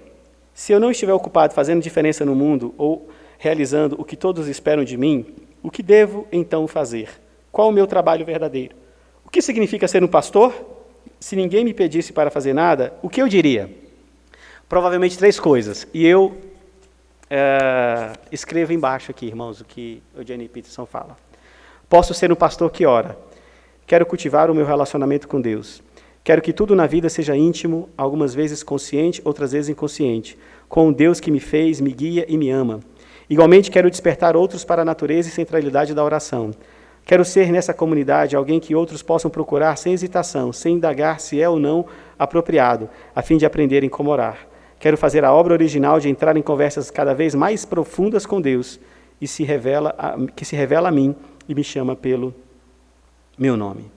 se eu não estiver ocupado fazendo diferença no mundo ou realizando o que todos esperam de mim, o que devo então fazer? Qual o meu trabalho verdadeiro? O que significa ser um pastor? Se ninguém me pedisse para fazer nada, o que eu diria? Provavelmente 3 coisas. E eu escreva embaixo aqui, irmãos, o que o Jenny Peterson fala. Posso ser um pastor que ora. Quero cultivar o meu relacionamento com Deus. Quero que tudo na vida seja íntimo, algumas vezes consciente, outras vezes inconsciente, com um Deus que me fez, me guia e me ama. Igualmente, quero despertar outros para a natureza e centralidade da oração. Quero ser nessa comunidade alguém que outros possam procurar sem hesitação, sem indagar se é ou não apropriado, a fim de aprenderem como orar. Quero fazer a obra original de entrar em conversas cada vez mais profundas com Deus e que se revela a mim e me chama pelo meu nome.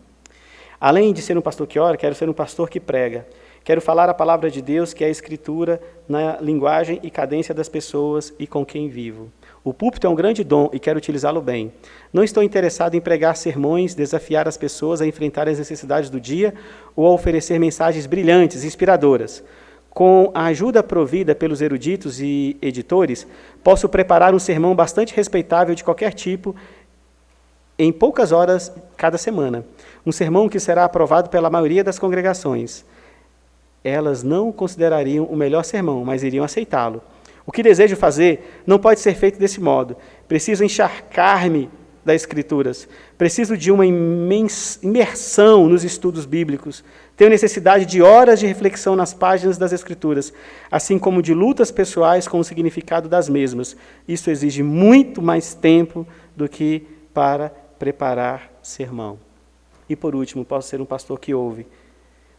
Além de ser um pastor que ora, quero ser um pastor que prega. Quero falar a palavra de Deus, que é a Escritura, na linguagem e cadência das pessoas e com quem vivo. O púlpito é um grande dom e quero utilizá-lo bem. Não estou interessado em pregar sermões, desafiar as pessoas a enfrentar as necessidades do dia ou a oferecer mensagens brilhantes, inspiradoras. Com a ajuda provida pelos eruditos e editores, posso preparar um sermão bastante respeitável de qualquer tipo em poucas horas cada semana. Um sermão que será aprovado pela maioria das congregações. Elas não considerariam o melhor sermão, mas iriam aceitá-lo. O que desejo fazer não pode ser feito desse modo. Preciso encharcar-me das Escrituras. Preciso de uma imersão nos estudos bíblicos. Tenho necessidade de horas de reflexão nas páginas das Escrituras, assim como de lutas pessoais com o significado das mesmas. Isso exige muito mais tempo do que para preparar sermão. E por último, posso ser um pastor que ouve.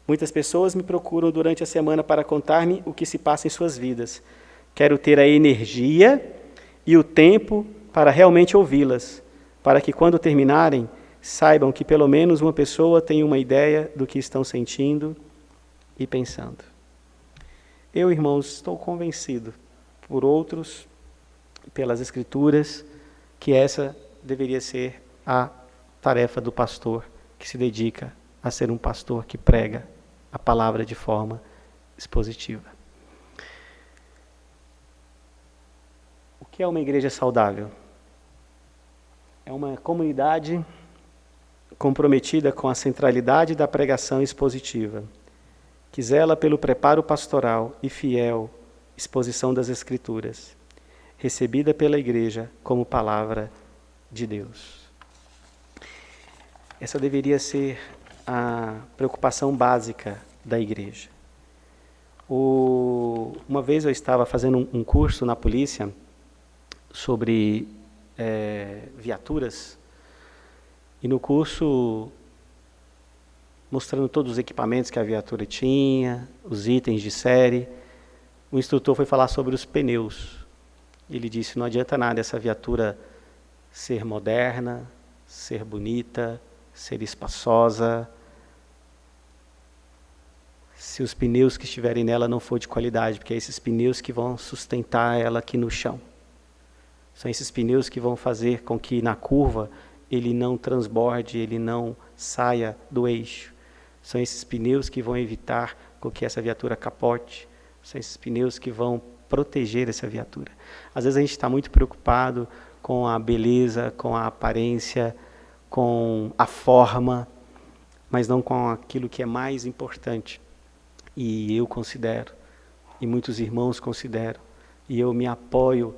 Muitas pessoas me procuram durante a semana para contar-me o que se passa em suas vidas. Quero ter a energia e o tempo para realmente ouvi-las, para que quando terminarem, saibam que pelo menos uma pessoa tem uma ideia do que estão sentindo e pensando. Eu, irmãos, estou convencido por outros, pelas Escrituras, que essa deveria ser a tarefa do pastor que se dedica a ser um pastor que prega a palavra de forma expositiva. O que é uma igreja saudável? É uma comunidade comprometida com a centralidade da pregação expositiva, que zela pelo preparo pastoral e fiel exposição das Escrituras, recebida pela igreja como palavra de Deus. Essa deveria ser a preocupação básica da igreja. Uma vez eu estava fazendo um curso na polícia sobre viaturas, e no curso, mostrando todos os equipamentos que a viatura tinha, os itens de série, o instrutor foi falar sobre os pneus. Ele disse, não adianta nada essa viatura ser moderna, ser bonita, ser espaçosa, se os pneus que estiverem nela não for de qualidade, porque é esses pneus que vão sustentar ela aqui no chão. São esses pneus que vão fazer com que na curva ele não transborde, ele não saia do eixo. São esses pneus que vão evitar com que essa viatura capote. São esses pneus que vão proteger essa viatura. Às vezes a gente está muito preocupado com a beleza, com a aparência, com a forma, mas não com aquilo que é mais importante. E eu considero, e muitos irmãos consideram, e eu me apoio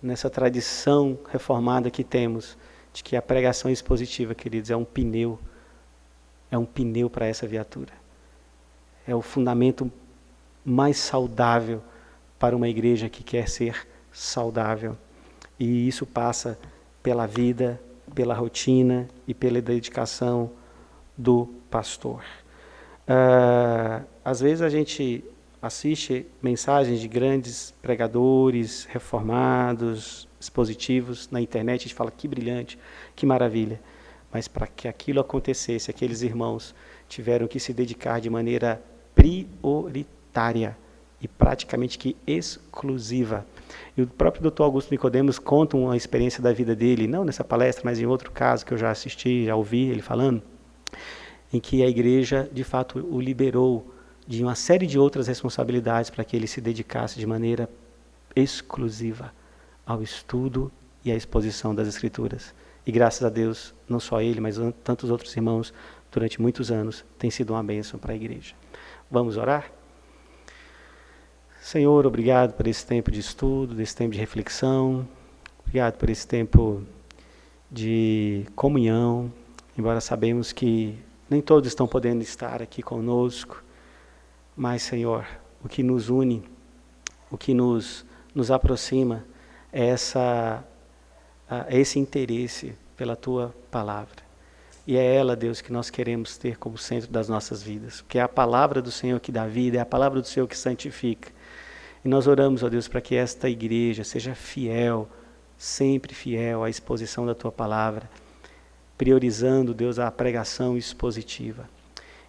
nessa tradição reformada que temos, de que a pregação expositiva, queridos, é um pneu para essa viatura. É o fundamento mais saudável para uma igreja que quer ser saudável. E isso passa pela vida, pela rotina e pela dedicação do pastor. Às vezes a gente assiste mensagens de grandes pregadores, reformados, expositivos na internet, a gente fala que brilhante, que maravilha. Mas para que aquilo acontecesse, aqueles irmãos tiveram que se dedicar de maneira prioritária e praticamente que exclusiva. E o próprio Dr. Augusto Nicodemos conta uma experiência da vida dele, não nessa palestra, mas em outro caso que eu já assisti, já ouvi ele falando, em que a igreja, de fato, o liberou de uma série de outras responsabilidades para que ele se dedicasse de maneira exclusiva ao estudo e à exposição das Escrituras. E graças a Deus, não só ele, mas tantos outros irmãos, durante muitos anos, tem sido uma bênção para a igreja. Vamos orar? Senhor, obrigado por esse tempo de estudo, desse tempo de reflexão. Obrigado por esse tempo de comunhão, embora sabemos que nem todos estão podendo estar aqui conosco, mas, Senhor, o que nos une, o que nos aproxima é esse interesse pela Tua palavra. E é ela, Deus, que nós queremos ter como centro das nossas vidas, porque é a palavra do Senhor que dá vida, é a palavra do Senhor que santifica. E nós oramos, ó Deus, para que esta igreja seja fiel, sempre fiel à exposição da Tua palavra, priorizando, Deus, a pregação expositiva.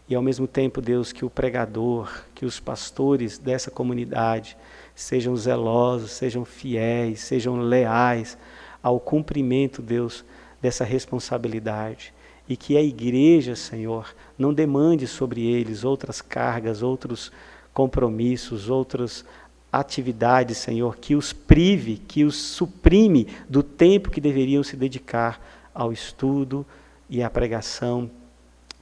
E ao mesmo tempo, Deus, que o pregador, que os pastores dessa comunidade sejam zelosos, sejam fiéis, sejam leais ao cumprimento, Deus, dessa responsabilidade. E que a igreja, Senhor, não demande sobre eles outras cargas, outros compromissos, outras atividades, Senhor, que os prive, que os suprime do tempo que deveriam se dedicar ao estudo e à pregação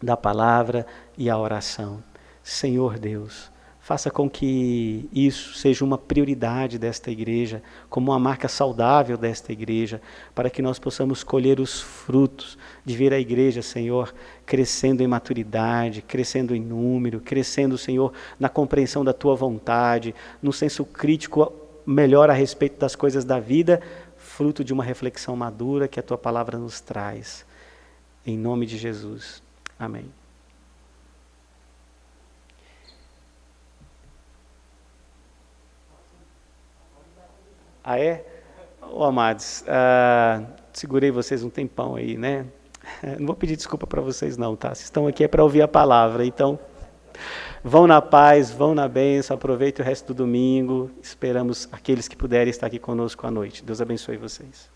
da palavra e à oração. Senhor Deus, faça com que isso seja uma prioridade desta igreja, como uma marca saudável desta igreja, para que nós possamos colher os frutos de ver a igreja, Senhor, crescendo em maturidade, crescendo em número, crescendo, Senhor, na compreensão da Tua vontade, no senso crítico melhor a respeito das coisas da vida, fruto de uma reflexão madura que a Tua palavra nos traz. Em nome de Jesus. Amém. Ah, é? Ô, amados, segurei vocês um tempão aí, né? Não vou pedir desculpa para vocês não, tá? Vocês estão aqui é para ouvir a palavra, então vão na paz, vão na bênção, aproveitem o resto do domingo. Esperamos aqueles que puderem estar aqui conosco à noite. Deus abençoe vocês.